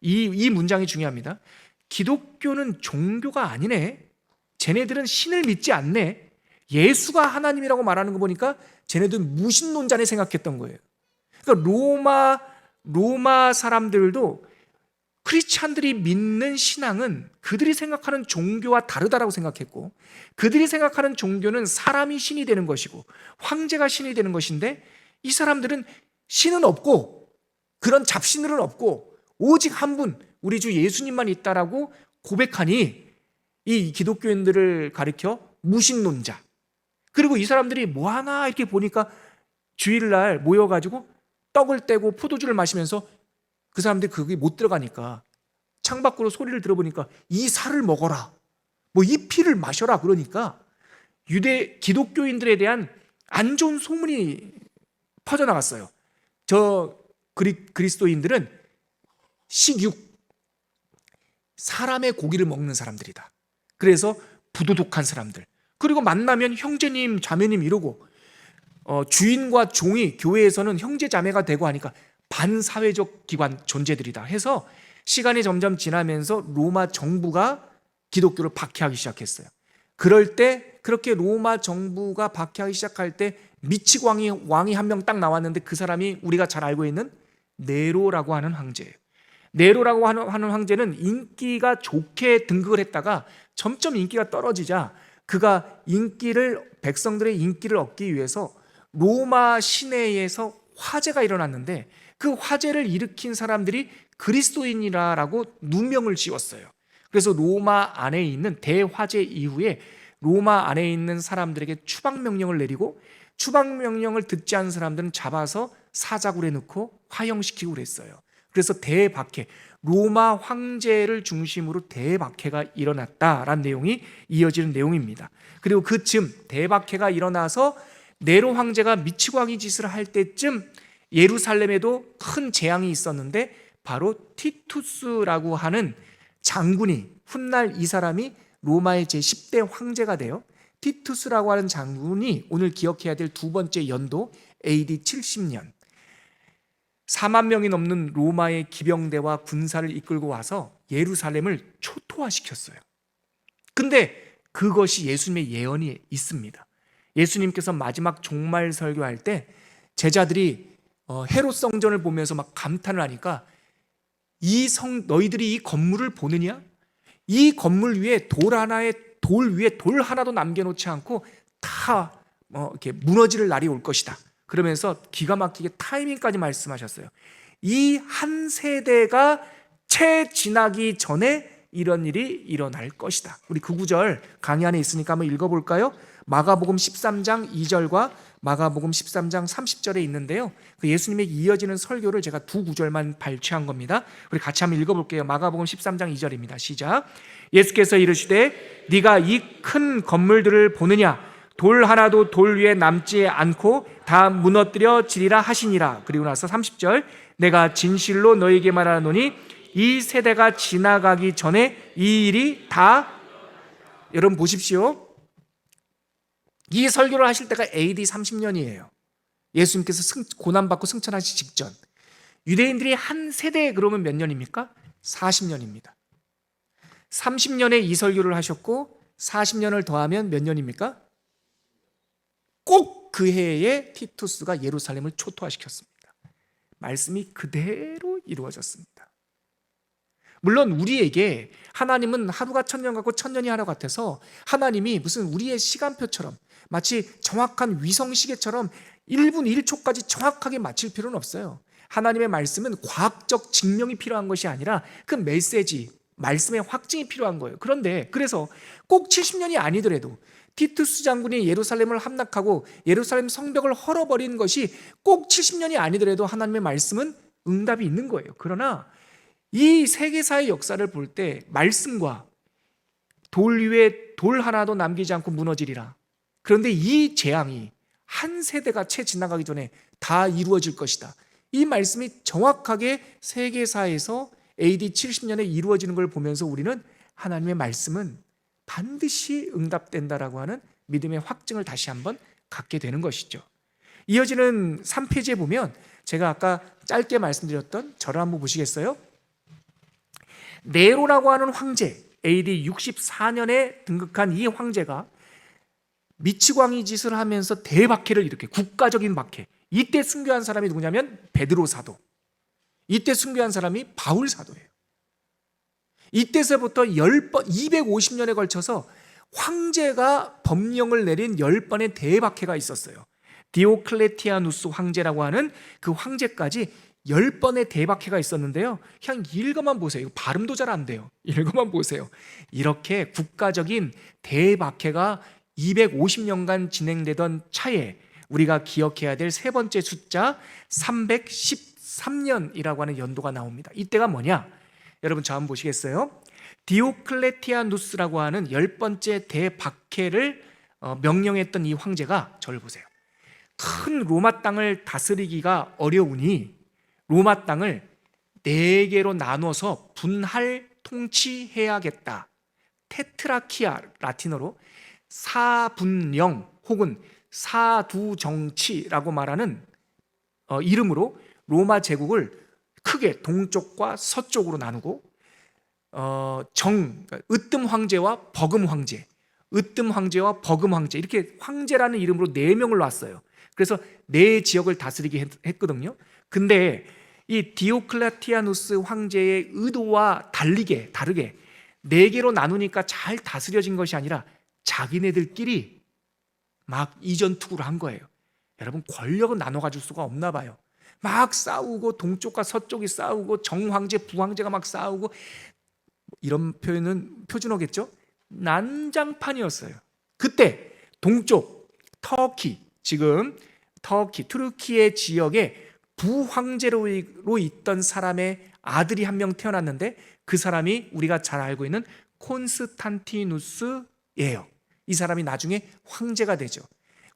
이 문장이 중요합니다. 기독교는 종교가 아니네, 쟤네들은 신을 믿지 않네, 예수가 하나님이라고 말하는 거 보니까 쟤네들은 무신론자네 생각했던 거예요. 그러니까 로마 사람들도 크리스찬들이 믿는 신앙은 그들이 생각하는 종교와 다르다라고 생각했고, 그들이 생각하는 종교는 사람이 신이 되는 것이고 황제가 신이 되는 것인데, 이 사람들은 신은 없고 그런 잡신들은 없고 오직 한 분, 우리 주 예수님만 있다라고 고백하니 이 기독교인들을 가리켜 무신론자. 그리고 이 사람들이 뭐하나 이렇게 보니까 주일날 모여가지고 떡을 떼고 포도주를 마시면서 그 사람들이 거기 못 들어가니까 창밖으로 소리를 들어보니까 이 살을 먹어라, 이 피를 마셔라, 그러니까 기독교인들에 대한 안 좋은 소문이 퍼져나갔어요. 저 그리스도인들은 식육, 사람의 고기를 먹는 사람들이다. 그래서 부도덕한 사람들, 그리고 만나면 형제님 자매님 이러고 주인과 종이 교회에서는 형제 자매가 되고 하니까 반사회적 기관 존재들이다 해서 시간이 점점 지나면서 로마 정부가 기독교를 박해하기 시작했어요. 그럴 때 그렇게 로마 정부가 박해하기 시작할 때 미치고 왕이 한 명 딱 나왔는데 그 사람이 우리가 잘 알고 있는 네로라고 하는 황제예요. 네로라고 하는 황제는 인기가 좋게 등극을 했다가 점점 인기가 떨어지자 그가 백성들의 인기를 얻기 위해서 로마 시내에서 화재가 일어났는데 그 화재를 일으킨 사람들이 그리스도인이라고 누명을 지었어요. 그래서 로마 안에 있는 대화재 이후에 로마 안에 있는 사람들에게 추방명령을 내리고, 추방명령을 듣지 않은 사람들은 잡아서 사자굴에 넣고 화형시키고 그랬어요. 그래서 대박해, 로마 황제를 중심으로 대박해가 일어났다라는 내용이 이어지는 내용입니다. 그리고 그쯤 대박해가 일어나서 네로 황제가 미치광이 짓을 할 때쯤 예루살렘에도 큰 재앙이 있었는데 바로 티투스라고 하는 장군이, 훗날 이 사람이 로마의 제10대 황제가 돼요. 티투스라고 하는 장군이 오늘 기억해야 될 두 번째 연도 AD 70년 4만 명이 넘는 로마의 기병대와 군사를 이끌고 와서 예루살렘을 초토화시켰어요. 근데 그것이 예수님의 예언이 있습니다. 예수님께서 마지막 종말 설교할 때 제자들이 헤롯 성전을 보면서 막 감탄을 하니까 너희들이 이 건물을 보느냐? 이 건물 위에 돌 위에 돌 하나도 남겨놓지 않고 다 이렇게 무너질 날이 올 것이다. 그러면서 기가 막히게 타이밍까지 말씀하셨어요. 이 한 세대가 채 지나기 전에 이런 일이 일어날 것이다. 우리 그 구절 강의 안에 있으니까 한번 읽어볼까요? 마가복음 13장 2절과 마가복음 13장 30절에 있는데요. 그 예수님의 이어지는 설교를 제가 두 구절만 발췌한 겁니다. 우리 같이 한번 읽어볼게요. 마가복음 13장 2절입니다. 시작. 예수께서 이르시되 네가 이 큰 건물들을 보느냐? 돌 하나도 돌 위에 남지 않고 다 무너뜨려 지리라 하시니라. 그리고 나서 30절 내가 진실로 너에게 말하노니 이 세대가 지나가기 전에 이 일이 다, 여러분 보십시오. 이 설교를 하실 때가 AD 30년이에요. 예수님께서 고난받고 승천하시기 직전. 유대인들이 한 세대에 그러면 몇 년입니까? 40년입니다. 30년에 이 설교를 하셨고 40년을 더하면 몇 년입니까? 꼭 그 해에 티투스가 예루살렘을 초토화시켰습니다. 말씀이 그대로 이루어졌습니다. 물론 우리에게 하나님은 하루가 천년 같고 천년이 하루 같아서 하나님이 무슨 우리의 시간표처럼 마치 정확한 위성시계처럼 1분 1초까지 정확하게 맞출 필요는 없어요. 하나님의 말씀은 과학적 증명이 필요한 것이 아니라 그 메시지, 말씀의 확증이 필요한 거예요. 그런데 그래서 꼭 70년이 아니더라도 티투스 장군이 예루살렘을 함락하고 예루살렘 성벽을 헐어버린 것이 꼭 70년이 아니더라도 하나님의 말씀은 응답이 있는 거예요. 그러나 이 세계사의 역사를 볼 때 말씀과 돌 위에 돌 하나도 남기지 않고 무너지리라. 그런데 이 재앙이 한 세대가 채 지나가기 전에 다 이루어질 것이다. 이 말씀이 정확하게 세계사에서 AD 70년에 이루어지는 걸 보면서 우리는 하나님의 말씀은 반드시 응답된다라고 하는 믿음의 확증을 다시 한번 갖게 되는 것이죠. 이어지는 3페이지에 보면 제가 아까 짧게 말씀드렸던 저를 한번 보시겠어요? 네로라고 하는 황제, AD 64년에 등극한 이 황제가 미치광이 짓을 하면서 대박해를 일으켜, 국가적인 박해. 이때 순교한 사람이 누구냐면 베드로 사도, 이때 순교한 사람이 바울 사도예요. 이때서부터 10번, 250년에 걸쳐서 황제가 법령을 내린 10번의 대박해가 있었어요. 디오클레티아누스 황제라고 하는 그 황제까지 10번의 대박해가 있었는데요. 그냥 읽어만 보세요. 발음도 잘 안 돼요. 읽어만 보세요. 이렇게 국가적인 대박해가 250년간 진행되던 차에 우리가 기억해야 될 세 번째 숫자 313년이라고 하는 연도가 나옵니다. 이때가 뭐냐? 여러분 저 한번 보시겠어요? 디오클레티아누스라고 하는 10번째 대박해를 명령했던 이 황제가, 저를 보세요. 큰 로마 땅을 다스리기가 어려우니 로마 땅을 4개로 나눠서 분할 통치해야겠다. 테트라키아, 라틴어로 사분령 혹은 사두정치라고 말하는 이름으로 로마 제국을 크게 동쪽과 서쪽으로 나누고 으뜸 황제와 버금 황제, 으뜸 황제와 버금 황제, 이렇게 황제라는 이름으로 4명을 놨어요. 그래서 4지역을 다스리게 했거든요. 근데 이 디오클레티아누스 황제의 의도와 다르게 4개로 나누니까 잘 다스려진 것이 아니라 자기네들끼리 막 이전투구를 한 거예요. 여러분, 권력은 나눠 가질 수가 없나 봐요. 막 싸우고 동쪽과 서쪽이 싸우고 정황제, 부황제가 막 싸우고, 이런 표현은 표준어겠죠? 난장판이었어요. 그때 동쪽 터키, 지금 터키, 투르키의 지역에 부황제로 있던 사람의 아들이 한 명 태어났는데 그 사람이 우리가 잘 알고 있는 콘스탄티누스예요. 이 사람이 나중에 황제가 되죠.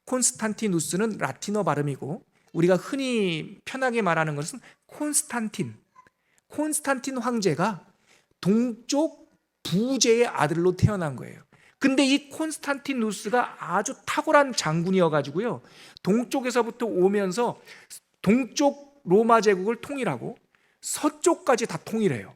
콘스탄티누스는 라틴어 발음이고 우리가 흔히 편하게 말하는 것은 콘스탄틴 황제가 동쪽 부제의 아들로 태어난 거예요. 근데 이 콘스탄티누스가 아주 탁월한 장군이어가지고요, 동쪽에서부터 오면서 동쪽 로마 제국을 통일하고 서쪽까지 다 통일해요.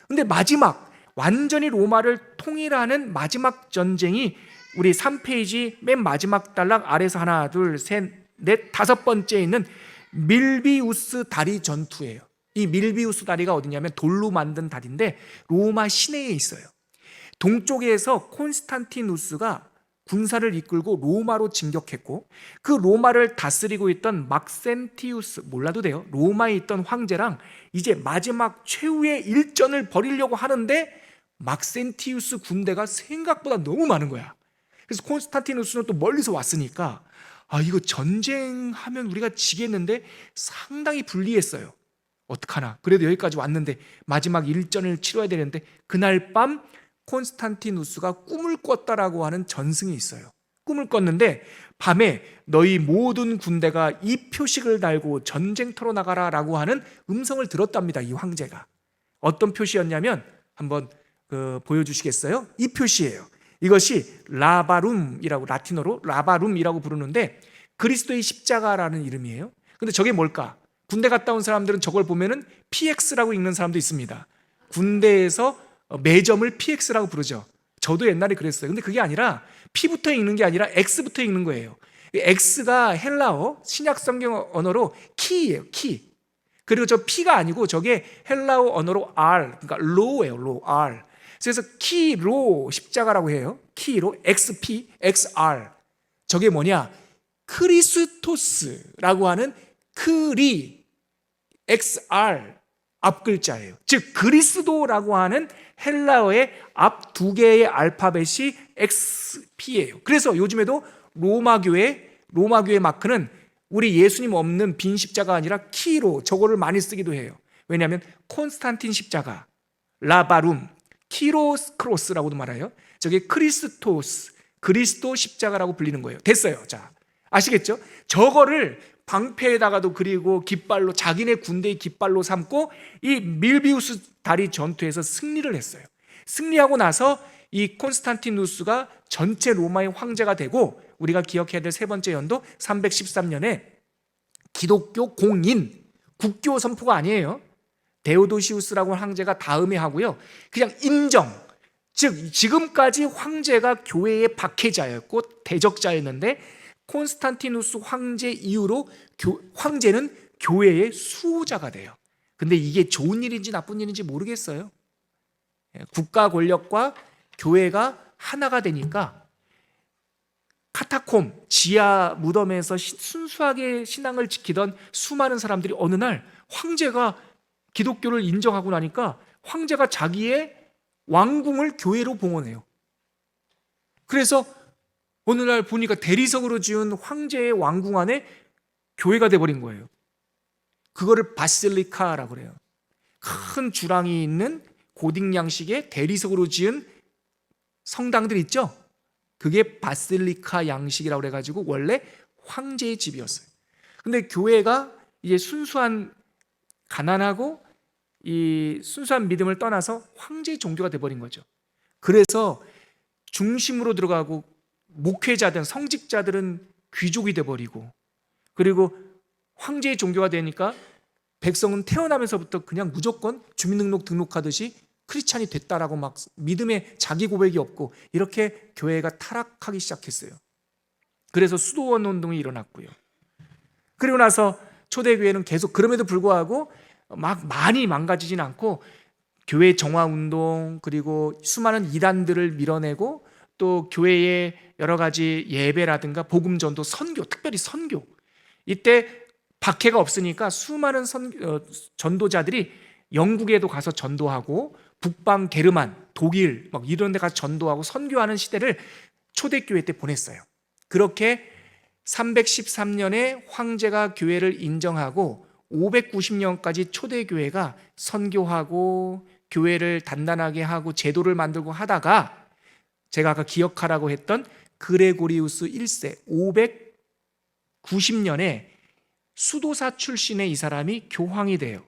근데 마지막 완전히 로마를 통일하는 마지막 전쟁이 우리 3페이지 맨 마지막 단락 아래서 하나, 둘, 셋, 넷, 5번째에 있는 밀비우스 다리 전투예요. 이 밀비우스 다리가 어디냐면 돌로 만든 다리인데 로마 시내에 있어요. 동쪽에서 콘스탄티누스가 군사를 이끌고 로마로 진격했고 그 로마를 다스리고 있던 막센티우스, 몰라도 돼요, 로마에 있던 황제랑 이제 마지막 최후의 일전을 벌이려고 하는데 막센티우스 군대가 생각보다 너무 많은 거야. 그래서 콘스탄티누스는 또 멀리서 왔으니까 이거 전쟁하면 우리가 지겠는데 상당히 불리했어요. 어떡하나. 그래도 여기까지 왔는데 마지막 일전을 치러야 되는데 그날 밤 콘스탄티누스가 꿈을 꿨다라고 하는 전승이 있어요. 꿈을 꿨는데 밤에 너희 모든 군대가 이 표식을 달고 전쟁터로 나가라라고 하는 음성을 들었답니다. 이 황제가. 어떤 표시였냐면 한번 보여주시겠어요? 이 표시예요. 이것이 라바룸이라고, 라틴어로 라바룸이라고 부르는데 그리스도의 십자가라는 이름이에요. 근데 저게 뭘까? 군대 갔다 온 사람들은 저걸 보면은 PX라고 읽는 사람도 있습니다. 군대에서 매점을 PX라고 부르죠. 저도 옛날에 그랬어요. 근데 그게 아니라 P부터 읽는 게 아니라 X부터 읽는 거예요. X가 헬라어, 신약 성경 언어로 키예요, 키. 그리고 저 P가 아니고 저게 헬라어 언어로 R, 그러니까 로예요, 로, R. 그래서 키로 십자가라고 해요. 키로 XP, XR. 저게 뭐냐? 크리스토스라고 하는 크리, XR 앞글자예요. 즉 그리스도라고 하는 헬라어의 앞 두 개의 알파벳이 XP예요. 그래서 요즘에도 로마교회 마크는 우리 예수님 없는 빈 십자가 아니라 키로 저거를 많이 쓰기도 해요. 왜냐하면 콘스탄틴 십자가, 라바룸, 키로스 크로스라고도 말해요. 저게 크리스토스, 그리스도 십자가라고 불리는 거예요. 됐어요. 자, 아시겠죠? 저거를 방패에다가도 그리고 깃발로, 자기네 군대의 깃발로 삼고 이 밀비우스 다리 전투에서 승리를 했어요. 승리하고 나서 이 콘스탄티누스가 전체 로마의 황제가 되고, 우리가 기억해야 될 세 번째 연도 313년에 기독교 공인, 국교 선포가 아니에요. 데오도시우스라고 하는 황제가 다음에 하고요, 그냥 인정. 즉 지금까지 황제가 교회의 박해자였고 대적자였는데 콘스탄티누스 황제 이후로 황제는 교회의 수호자가 돼요. 근데 이게 좋은 일인지 나쁜 일인지 모르겠어요. 국가 권력과 교회가 하나가 되니까 카타콤, 지하 무덤에서 순수하게 신앙을 지키던 수많은 사람들이 어느 날 황제가 기독교를 인정하고 나니까 황제가 자기의 왕궁을 교회로 봉헌해요. 그래서 어느 날 보니까 대리석으로 지은 황제의 왕궁 안에 교회가 돼버린 거예요. 그거를 바실리카라고 그래요. 큰 주랑이 있는 고딕 양식의 대리석으로 지은 성당들 있죠? 그게 바실리카 양식이라고 그래가지고 원래 황제의 집이었어요. 근데 교회가 이제 순수한, 가난하고 이 순수한 믿음을 떠나서 황제의 종교가 돼버린 거죠. 그래서 중심으로 들어가고 목회자든 성직자들은 귀족이 돼버리고, 그리고 황제의 종교가 되니까 백성은 태어나면서부터 그냥 무조건 주민등록 등록하듯이 크리스찬이 됐다라고 막 믿음에 자기 고백이 없고, 이렇게 교회가 타락하기 시작했어요. 그래서 수도원 운동이 일어났고요. 그리고 나서 초대교회는 계속, 그럼에도 불구하고 막 많이 망가지진 않고 교회 정화운동, 그리고 수많은 이단들을 밀어내고, 또 교회의 여러 가지 예배라든가 복음전도, 선교, 특별히 선교, 이때 박해가 없으니까 수많은 전도자들이 영국에도 가서 전도하고 북방 게르만, 독일 막 이런 데 가서 전도하고 선교하는 시대를 초대교회 때 보냈어요. 그렇게 313년에 황제가 교회를 인정하고 590년까지 초대교회가 선교하고 교회를 단단하게 하고 제도를 만들고 하다가, 제가 아까 기억하라고 했던 그레고리우스 1세 590년에 수도사 출신의 이 사람이 교황이 돼요.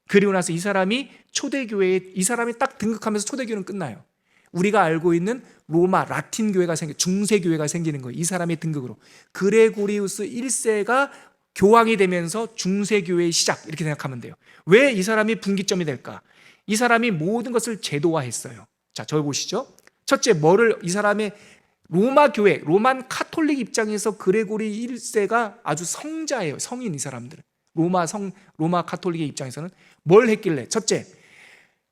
그리고 나서 이 사람이 초대교회에, 이 사람이 딱 등극하면서 초대교회는 끝나요. 우리가 알고 있는 로마 라틴 교회가 중세교회가 생기는 거예요. 이 사람의 등극으로. 그레고리우스 1세가 교황이 되면서 중세교회의 시작, 이렇게 생각하면 돼요. 왜 이 사람이 분기점이 될까? 이 사람이 모든 것을 제도화했어요. 자, 저기 보시죠. 첫째, 이 사람의 로마 교회, 로만 카톨릭 입장에서 그레고리 1세가 아주 성자예요. 성인, 이 사람들은. 로마 카톨릭의 입장에서는 뭘 했길래? 첫째,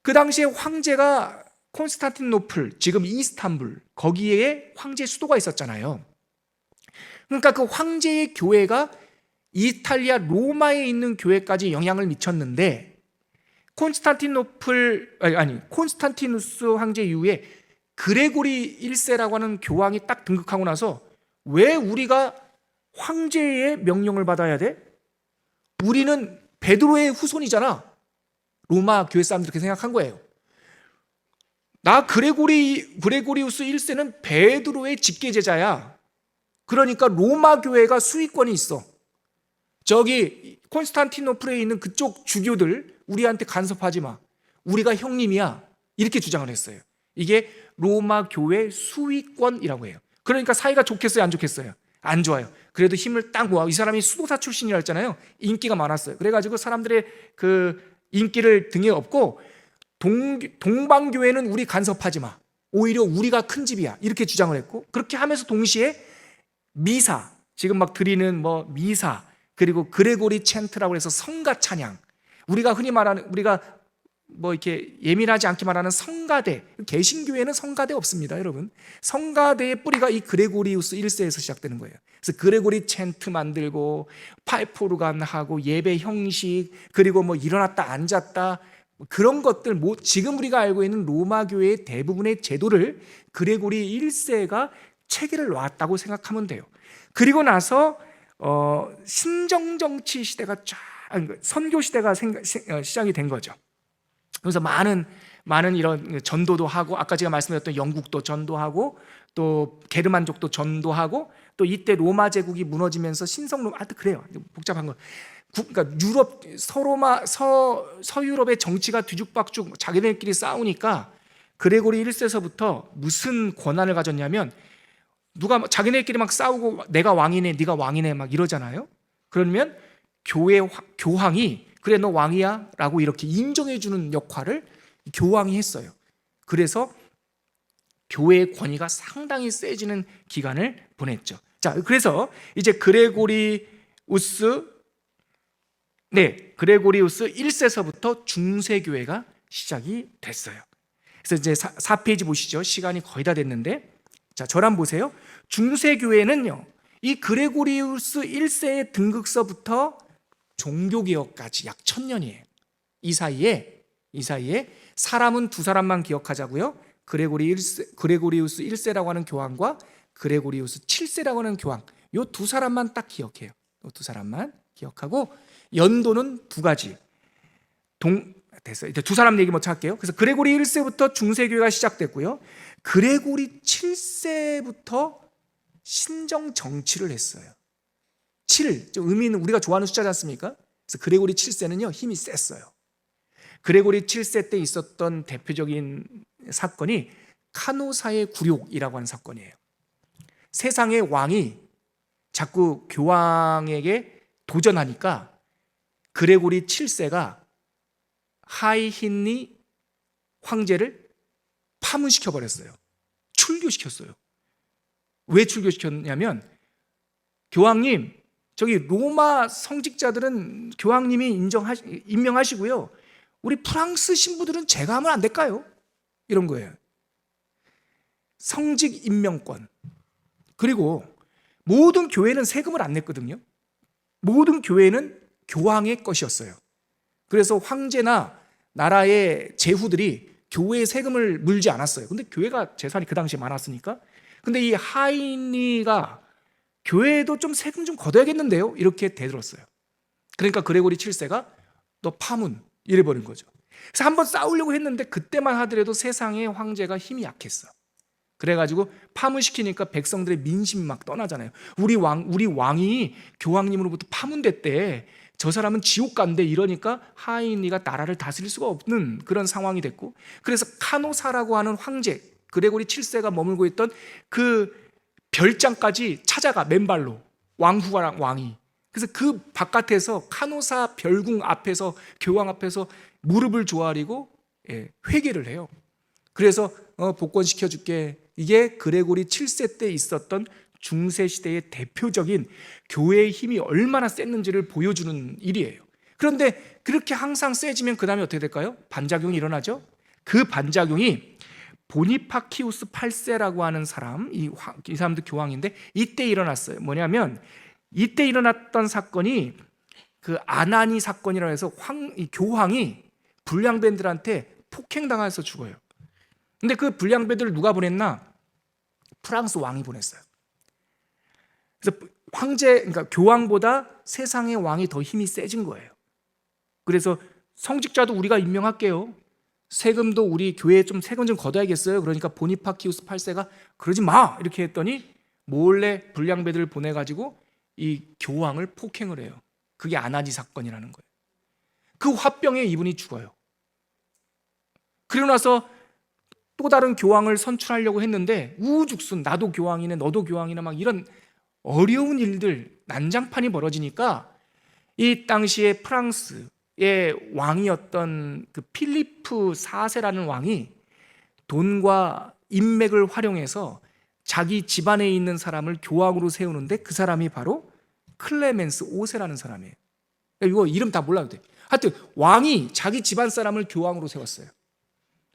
그 당시에 황제가 콘스탄티노플, 지금 이스탄불, 거기에 황제 수도가 있었잖아요. 그러니까 그 황제의 교회가 이탈리아 로마에 있는 교회까지 영향을 미쳤는데, 콘스탄티누스 황제 이후에 그레고리 1세라고 하는 교황이 딱 등극하고 나서 왜 우리가 황제의 명령을 받아야 돼? 우리는 베드로의 후손이잖아. 로마 교회 사람들이 그렇게 생각한 거예요. 나 그레고리우스 1세는 베드로의 직계제자야. 그러니까 로마 교회가 수익권이 있어. 저기 콘스탄티노플에 있는 그쪽 주교들 우리한테 간섭하지 마. 우리가 형님이야. 이렇게 주장을 했어요. 이게 로마 교회 수익권이라고 해요. 그러니까 사이가 좋겠어요, 안 좋겠어요? 안 좋아요. 그래도 힘을 딱 모아. 이 사람이 수도사 출신이라 했잖아요. 인기가 많았어요. 그래가지고 사람들의 그 인기를 등에 업고 동방교회는 우리 간섭하지 마. 오히려 우리가 큰 집이야. 이렇게 주장을 했고, 그렇게 하면서 동시에 미사, 지금 막 드리는 뭐 미사, 그리고 그레고리 챈트라고 해서 성가 찬양, 우리가 흔히 말하는, 우리가 뭐 이렇게 예민하지 않게 말하는 성가대, 개신교회는 성가대 없습니다, 여러분. 성가대의 뿌리가 이 그레고리우스 1세에서 시작되는 거예요. 그래서 그레고리 챈트 만들고 파이프 오르간 하고 예배 형식, 그리고 뭐 일어났다 앉았다, 그런 것들, 뭐 지금 우리가 알고 있는 로마 교회의 대부분의 제도를 그레고리 1세가 체계를 놨다고 생각하면 돼요. 그리고 나서 신정정치 시대가 선교 시대가 시작이 된 거죠. 그래서 많은 이런 전도도 하고, 아까 제가 말씀드렸던 영국도 전도하고, 또 게르만족도 전도하고, 또 이때 로마 제국이 무너지면서 신성로마, 하여튼 그래요. 복잡한 거. 그러니까 서유럽의 정치가 뒤죽박죽 자기들끼리 싸우니까 그레고리 1세서부터 무슨 권한을 가졌냐면, 누가 자기네끼리 막 싸우고 내가 왕이네, 네가 왕이네 막 이러잖아요. 그러면 교황이 그래 너 왕이야 라고 이렇게 인정해주는 역할을 교황이 했어요. 그래서 교회의 권위가 상당히 세지는 기간을 보냈죠. 자, 그래서 이제 그레고리우스 1세서부터 중세교회가 시작이 됐어요. 그래서 이제 4페이지 보시죠. 시간이 거의 다 됐는데, 자, 저랑 보세요. 중세교회는요, 이 그레고리우스 1세의 등극서부터 종교개혁까지 약 1000년이에요. 이 사이에 사람은 두 사람만 기억하자고요. 그레고리우스 1세라고 하는 교황과 그레고리우스 7세라고 하는 교황, 이 두 사람만 딱 기억해요. 이 두 사람만 기억하고, 연도는 두 가지. 됐어요. 이제 두 사람 얘기 먼저 할게요. 그래서 그레고리 1세부터 중세교회가 시작됐고요. 그레고리 7세부터 신정 정치를 했어요. 7, 의미는 우리가 좋아하는 숫자지 않습니까? 그래서 그레고리 7세는요, 힘이 셌어요. 그레고리 7세 때 있었던 대표적인 사건이 카노사의 굴욕이라고 하는 사건이에요. 세상의 왕이 자꾸 교황에게 도전하니까 그레고리 7세가 하이힌리 황제를 파문시켜버렸어요. 출교시켰어요. 왜 출교시켰냐면, 교황님, 저기 로마 성직자들은 교황님이 임명하시고요, 우리 프랑스 신부들은 제가 하면 안 될까요? 이런 거예요. 성직 임명권. 그리고 모든 교회는 세금을 안 냈거든요. 모든 교회는 교황의 것이었어요. 그래서 황제나 나라의 제후들이 교회의 세금을 물지 않았어요. 근데 교회가 재산이 그 당시에 많았으니까. 근데 이 하인리가 교회에도 좀 세금 좀 걷어야겠는데요, 이렇게 대들었어요. 그러니까 그레고리 7세가 너 파문 이래버린 거죠. 그래서 한번 싸우려고 했는데, 그때만 하더라도 세상의 황제가 힘이 약했어. 그래가지고 파문시키니까 백성들의 민심이 막 떠나잖아요. 우리 왕이 교황님으로부터 파문됐대. 저 사람은 지옥 간대. 이러니까 하인리가 나라를 다스릴 수가 없는 그런 상황이 됐고, 그래서 카노사라고 하는 황제, 그레고리 7세가 머물고 있던 그 별장까지 찾아가, 맨발로, 왕후랑 왕이. 그래서 그 바깥에서 카노사 별궁 앞에서, 교황 앞에서 무릎을 조아리고 회개를 해요. 그래서 복권시켜줄게. 이게 그레고리 7세 때 있었던 중세시대의 대표적인 교회의 힘이 얼마나 셌는지를 보여주는 일이에요. 그런데 그렇게 항상 세지면 그 다음에 어떻게 될까요? 반작용이 일어나죠. 그 반작용이 보니파키우스 8세라고 하는 사람, 이 사람도 교황인데, 이때 일어났어요. 뭐냐면, 이때 일어났던 사건이 그 아나니 사건이라고 해서 이 교황이 불량배들한테 폭행당해서 죽어요. 근데 그 불량배들을 누가 보냈나? 프랑스 왕이 보냈어요. 그래서 그러니까 교황보다 세상의 왕이 더 힘이 세진 거예요. 그래서 성직자도 우리가 임명할게요. 세금도 우리 교회에 좀 세금 좀 걷어야겠어요. 그러니까 보니파키우스 8세가 그러지 마! 이렇게 했더니 몰래 불량배들을 보내가지고 이 교황을 폭행을 해요. 그게 아나지 사건이라는 거예요. 그 화병에 이분이 죽어요. 그리고 나서 또 다른 교황을 선출하려고 했는데 우후죽순 나도 교황이네 너도 교황이네 막 이런 어려운 일들 난장판이 벌어지니까 이 당시에 프랑스의 왕이었던 그 필리프 4세라는 왕이 돈과 인맥을 활용해서 자기 집안에 있는 사람을 교황으로 세우는데 그 사람이 바로 클레멘스 5세라는 사람이에요. 이거 이름 다 몰라도 돼. 하여튼 왕이 자기 집안 사람을 교황으로 세웠어요.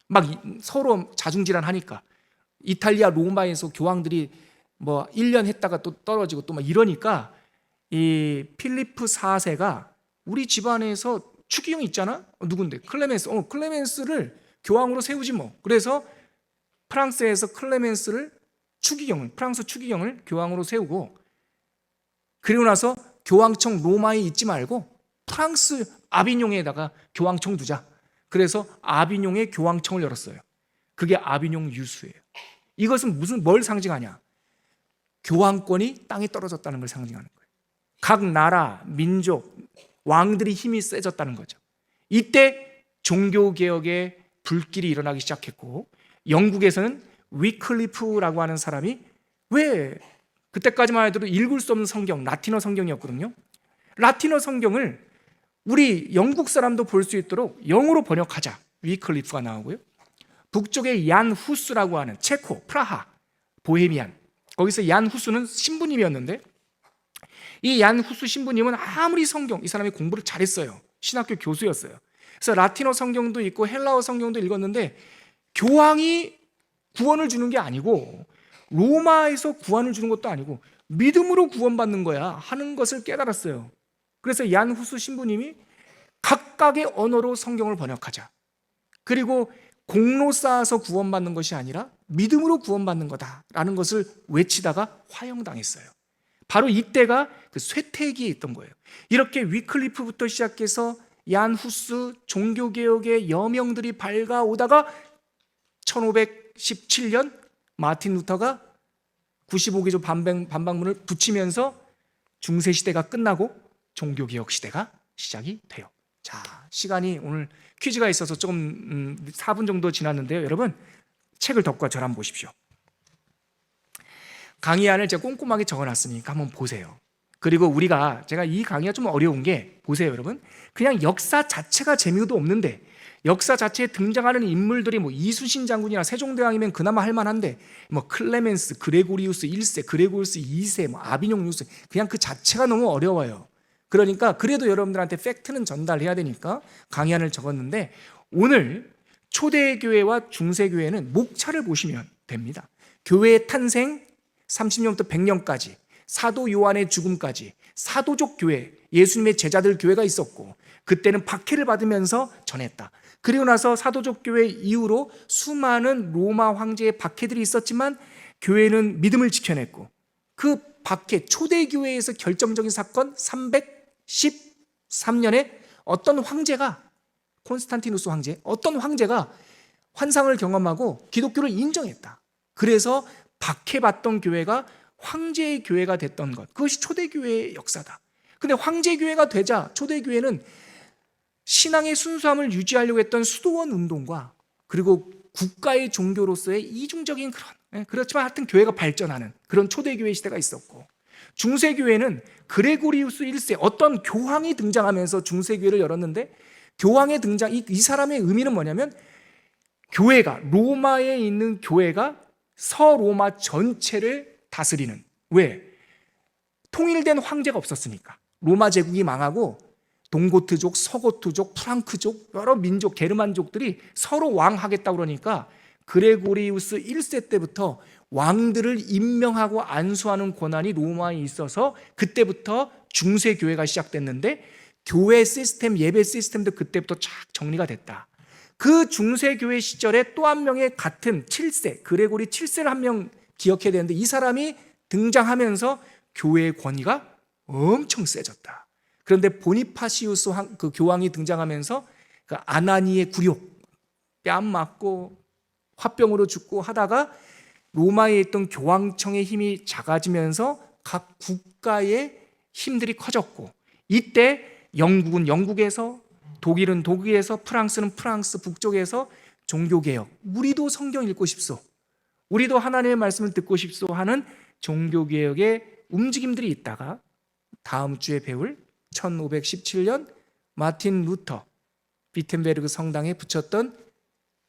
막 서로 자중질환하니까 이탈리아 로마에서 교황들이 뭐 1년 했다가 또 떨어지고 또 막 이러니까 이 필리프 4세가 우리 집안에서 추기경 있잖아? 누군데? 클레멘스. 클레멘스를 교황으로 세우지 뭐. 그래서 프랑스에서 클레멘스를 프랑스 추기경을 교황으로 세우고 그리고 나서 교황청 로마에 있지 말고 프랑스 아비뇽에다가 교황청 두자. 그래서 아비뇽에 교황청을 열었어요. 그게 아비뇽 유수예요. 이것은 뭘 상징하냐? 교황권이 땅에 떨어졌다는 걸 상징하는 거예요. 각 나라, 민족, 왕들이 힘이 세졌다는 거죠. 이때 종교개혁의 불길이 일어나기 시작했고 영국에서는 위클리프라고 하는 사람이 왜 그때까지만 해도 읽을 수 없는 성경, 라틴어 성경이었거든요. 라틴어 성경을 우리 영국 사람도 볼 수 있도록 영어로 번역하자. 위클리프가 나오고요. 북쪽에 얀 후스라고 하는 체코, 프라하, 보헤미안 거기서 얀 후스는 신부님이었는데 이 얀 후스 신부님은 아무리 성경 이 사람이 공부를 잘했어요. 신학교 교수였어요. 그래서 라틴어 성경도 있고 헬라어 성경도 읽었는데 교황이 구원을 주는 게 아니고 로마에서 구원을 주는 것도 아니고 믿음으로 구원받는 거야 하는 것을 깨달았어요. 그래서 얀 후스 신부님이 각각의 언어로 성경을 번역하자. 그리고 공로 쌓아서 구원받는 것이 아니라 믿음으로 구원받는 거다라는 것을 외치다가 화형당했어요. 바로 이때가 그 쇠퇴기에 있던 거예요. 이렇게 위클리프부터 시작해서 얀 후스 종교개혁의 여명들이 밝아오다가 1517년 마틴 루터가 95개조 반박문을 붙이면서 중세시대가 끝나고 종교개혁 시대가 시작이 돼요. 자, 시간이 오늘 퀴즈가 있어서 조금 4분 정도 지났는데요. 여러분 책을 덮고 저를 한번 보십시오. 강의안을 제가 꼼꼼하게 적어놨으니까 한번 보세요. 그리고 제가 이 강의가 좀 어려운 게 보세요 여러분. 그냥 역사 자체가 재미도 없는데 역사 자체에 등장하는 인물들이 뭐 이순신 장군이나 세종대왕이면 그나마 할만한데 뭐 클레멘스, 그레고리우스 1세, 그레고리우스 2세, 뭐 아비뇽 유세 그냥 그 자체가 너무 어려워요. 그러니까 그래도 여러분들한테 팩트는 전달해야 되니까 강의안을 적었는데 오늘 초대교회와 중세교회는 목차를 보시면 됩니다. 교회의 탄생 30년부터 100년까지 사도 요한의 죽음까지 사도적 교회, 예수님의 제자들 교회가 있었고 그때는 박해를 받으면서 전했다. 그리고 나서 사도적 교회 이후로 수많은 로마 황제의 박해들이 있었지만 교회는 믿음을 지켜냈고 그 박해, 초대교회에서 결정적인 사건 313년에 어떤 황제가 콘스탄티누스 황제, 어떤 황제가 환상을 경험하고 기독교를 인정했다. 그래서 박해받던 교회가 황제의 교회가 됐던 것, 그것이 초대교회의 역사다. 근데 황제교회가 되자 초대교회는 신앙의 순수함을 유지하려고 했던 수도원 운동과 그리고 국가의 종교로서의 이중적인 그렇지만 하여튼 교회가 발전하는 그런 초대교회 시대가 있었고 중세교회는 그레고리우스 1세 어떤 교황이 등장하면서 중세교회를 열었는데 교황의 등장, 이 사람의 의미는 뭐냐면 교회가 로마에 있는 교회가 서로마 전체를 다스리는 왜? 통일된 황제가 없었으니까 로마 제국이 망하고 동고트족, 서고트족, 프랑크족 여러 민족, 게르만족들이 서로 왕하겠다고 그러니까 그레고리우스 1세 때부터 왕들을 임명하고 안수하는 권한이 로마에 있어서 그때부터 중세교회가 시작됐는데 교회 시스템, 예배 시스템도 그때부터 쫙 정리가 됐다. 그 중세교회 시절에 또 한 명의 같은 7세, 그레고리 7세를 한 명 기억해야 되는데, 이 사람이 등장하면서 교회의 권위가 엄청 세졌다. 그런데 보니파시우스 그 교황이 등장하면서 그 아나니의 굴욕, 뺨 맞고 화병으로 죽고 하다가 로마에 있던 교황청의 힘이 작아지면서 각 국가의 힘들이 커졌고, 이때 영국은 영국에서, 독일은 독일에서, 프랑스는 프랑스 북쪽에서 종교개혁, 우리도 성경 읽고 싶소, 우리도 하나님의 말씀을 듣고 싶소 하는 종교개혁의 움직임들이 있다가 다음 주에 배울 1517년 마틴 루터 비텐베르그 성당에 붙였던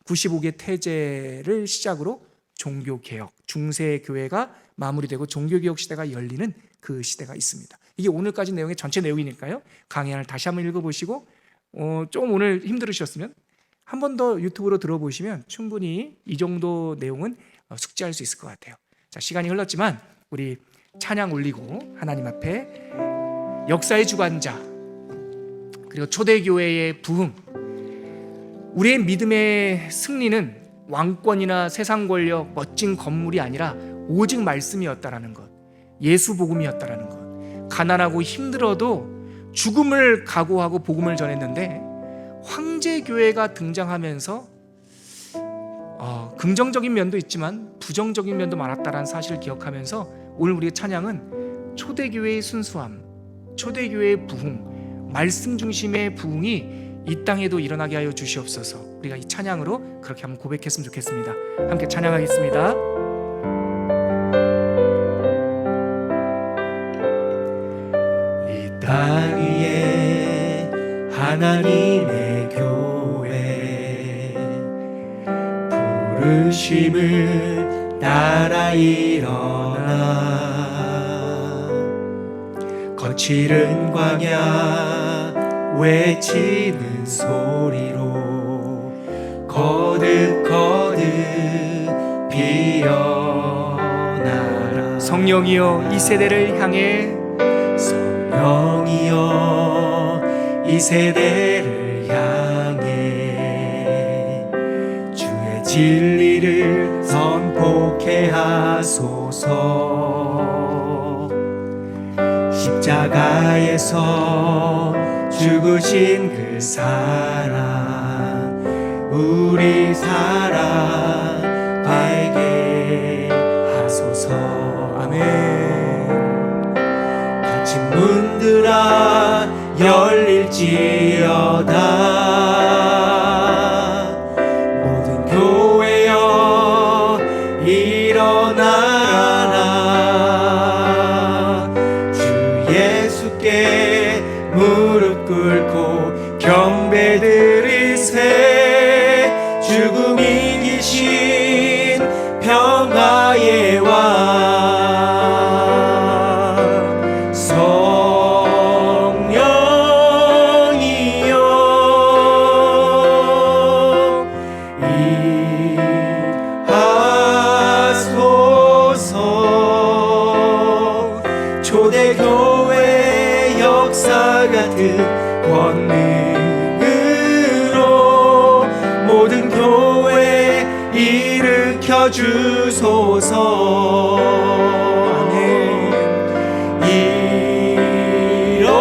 95개 태제를 시작으로 종교개혁, 중세교회가 마무리되고 종교개혁 시대가 열리는 그 시대가 있습니다. 이게 오늘까지 내용의 전체 내용이니까요, 강의안을 다시 한번 읽어보시고 좀 오늘 힘들으셨으면 한 번 더 유튜브로 들어보시면 충분히 이 정도 내용은 숙지할 수 있을 것 같아요. 자, 시간이 흘렀지만 우리 찬양 올리고 하나님 앞에 역사의 주관자 그리고 초대교회의 부흥, 우리의 믿음의 승리는 왕권이나 세상 권력, 멋진 건물이 아니라 오직 말씀이었다라는 것, 예수 복음이었다라는 것. 가난하고 힘들어도 죽음을 각오하고 복음을 전했는데 황제교회가 등장하면서 긍정적인 면도 있지만 부정적인 면도 많았다라는 사실을 기억하면서 오늘 우리의 찬양은 초대교회의 순수함, 초대교회의 부흥, 말씀 중심의 부흥이 이 땅에도 일어나게 하여 주시옵소서. 우리가 이 찬양으로 그렇게 한번 고백했으면 좋겠습니다. 함께 찬양하겠습니다. 이 땅 위에 하나님의 교회, 부르심을 따라 일어나 거칠은 광야 외치는 소리로 거듭거듭 피어나라. 성령이여 이 세대를 향해, 성령이여 이 세대를 향해 주의 진리를 선포케 하소서. 십자가에서 죽으신 그 사랑 우리 사랑 되게 하소서. 아멘. 닫힌 문들아 열릴지어다. 모든 교회여 일어나라. 주 예수께 무릎 꿇고 경배 드리세. 죽음 이기신 평화의 왕 성령이여 임하소서. 초대교회 역사 같은 권능으로 모든 교회 일으켜 주소서. 아멘. 일어나라.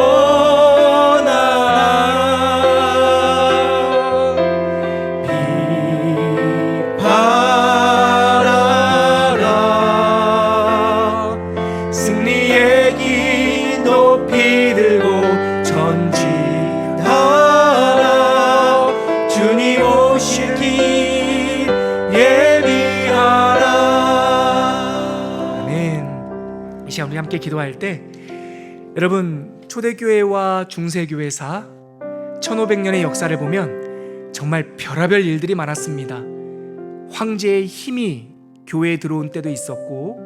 비팔아라. 승리의 기 높이 들고 전진하라. 주님 오실 길 예비하라. 아멘. 이 시간 우리 함께 기도할 때 여러분, 초대교회와 중세교회사 1500년의 역사를 보면 정말 별의별 일들이 많았습니다. 황제의 힘이 교회에 들어온 때도 있었고,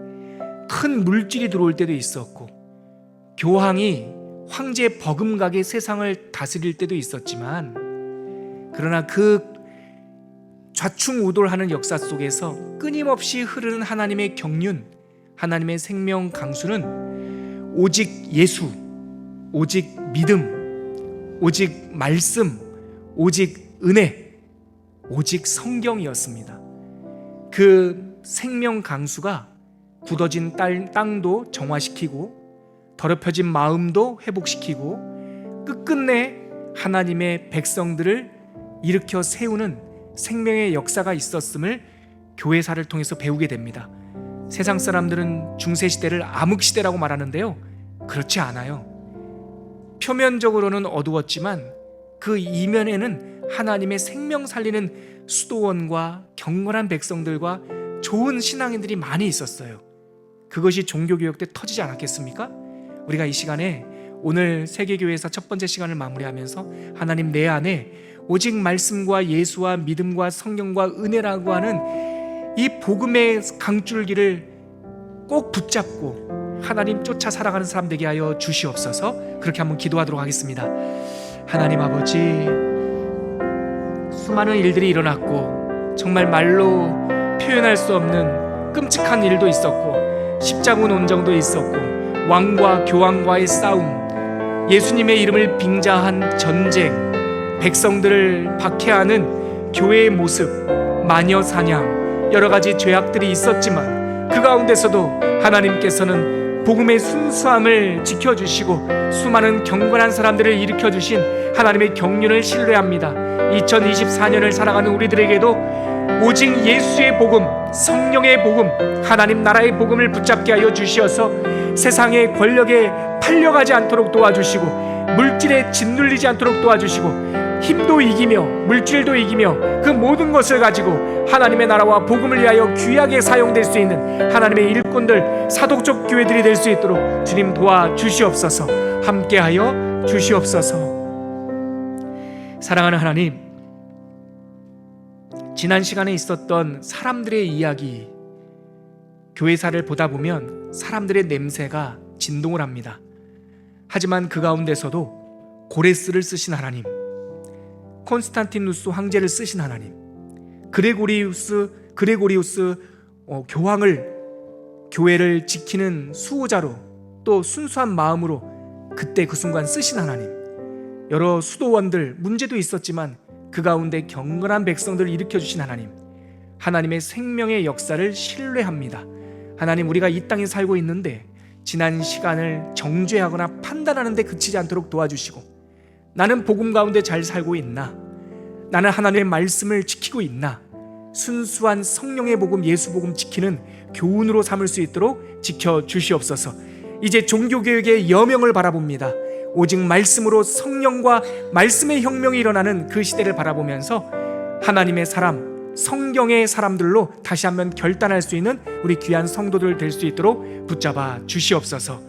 큰 물질이 들어올 때도 있었고, 교황이 황제의 버금가게 세상을 다스릴 때도 있었지만, 그러나 그 좌충우돌하는 역사 속에서 끊임없이 흐르는 하나님의 경륜, 하나님의 생명 강수는 오직 예수, 오직 믿음, 오직 말씀, 오직 은혜, 오직 성경이었습니다. 그 생명 강수가 굳어진 땅도 정화시키고 더럽혀진 마음도 회복시키고 끝끝내 하나님의 백성들을 일으켜 세우는 생명의 역사가 있었음을 교회사를 통해서 배우게 됩니다. 세상 사람들은 중세시대를 암흑시대라고 말하는데요, 그렇지 않아요. 표면적으로는 어두웠지만 그 이면에는 하나님의 생명 살리는 수도원과 경건한 백성들과 좋은 신앙인들이 많이 있었어요. 그것이 종교개혁 때 터지지 않았겠습니까? 우리가 이 시간에 오늘 세계교회사 첫 번째 시간을 마무리하면서 하나님 내 안에 오직 말씀과 예수와 믿음과 성령과 은혜라고 하는 이 복음의 강줄기를 꼭 붙잡고 하나님 쫓아 살아가는 사람 되게 하여 주시옵소서. 그렇게 한번 기도하도록 하겠습니다. 하나님 아버지, 수많은 일들이 일어났고 정말 말로 표현할 수 없는 끔찍한 일도 있었고 십자군 온정도 있었고 왕과 교황과의 싸움, 예수님의 이름을 빙자한 전쟁, 백성들을 박해하는 교회의 모습, 마녀 사냥, 여러 가지 죄악들이 있었지만 그 가운데서도 하나님께서는 복음의 순수함을 지켜주시고 수많은 경건한 사람들을 일으켜주신 하나님의 경륜을 신뢰합니다. 2024년을 살아가는 우리들에게도 오직 예수의 복음, 성령의 복음, 하나님 나라의 복음을 붙잡게 하여 주시어서 세상의 권력에 팔려가지 않도록 도와주시고 물질에 짓눌리지 않도록 도와주시고 힘도 이기며 물질도 이기며 그 모든 것을 가지고 하나님의 나라와 복음을 위하여 귀하게 사용될 수 있는 하나님의 일꾼들, 사독적 교회들이 될 수 있도록 주님 도와주시옵소서. 함께하여 주시옵소서. 사랑하는 하나님, 지난 시간에 있었던 사람들의 이야기, 교회사를 보다 보면 사람들의 냄새가 진동을 합니다. 하지만 그 가운데서도 고레스를 쓰신 하나님, 콘스탄티누스 황제를 쓰신 하나님, 그레고리우스 교황을 교회를 지키는 수호자로 또 순수한 마음으로 그때 그 순간 쓰신 하나님, 여러 수도원들 문제도 있었지만 그 가운데 경건한 백성들을 일으켜주신 하나님, 하나님의 생명의 역사를 신뢰합니다. 하나님, 우리가 이 땅에 살고 있는데 지난 시간을 정죄하거나 판단하는 데 그치지 않도록 도와주시고, 나는 복음 가운데 잘 살고 있나? 나는 하나님의 말씀을 지키고 있나? 순수한 성령의 복음, 예수 복음 지키는 교훈으로 삼을 수 있도록 지켜주시옵소서. 이제 종교개혁의 여명을 바라봅니다. 오직 말씀으로 성령과 말씀의 혁명이 일어나는 그 시대를 바라보면서 하나님의 사람, 성경의 사람들로 다시 한번 결단할 수 있는 우리 귀한 성도들 될 수 있도록 붙잡아 주시옵소서.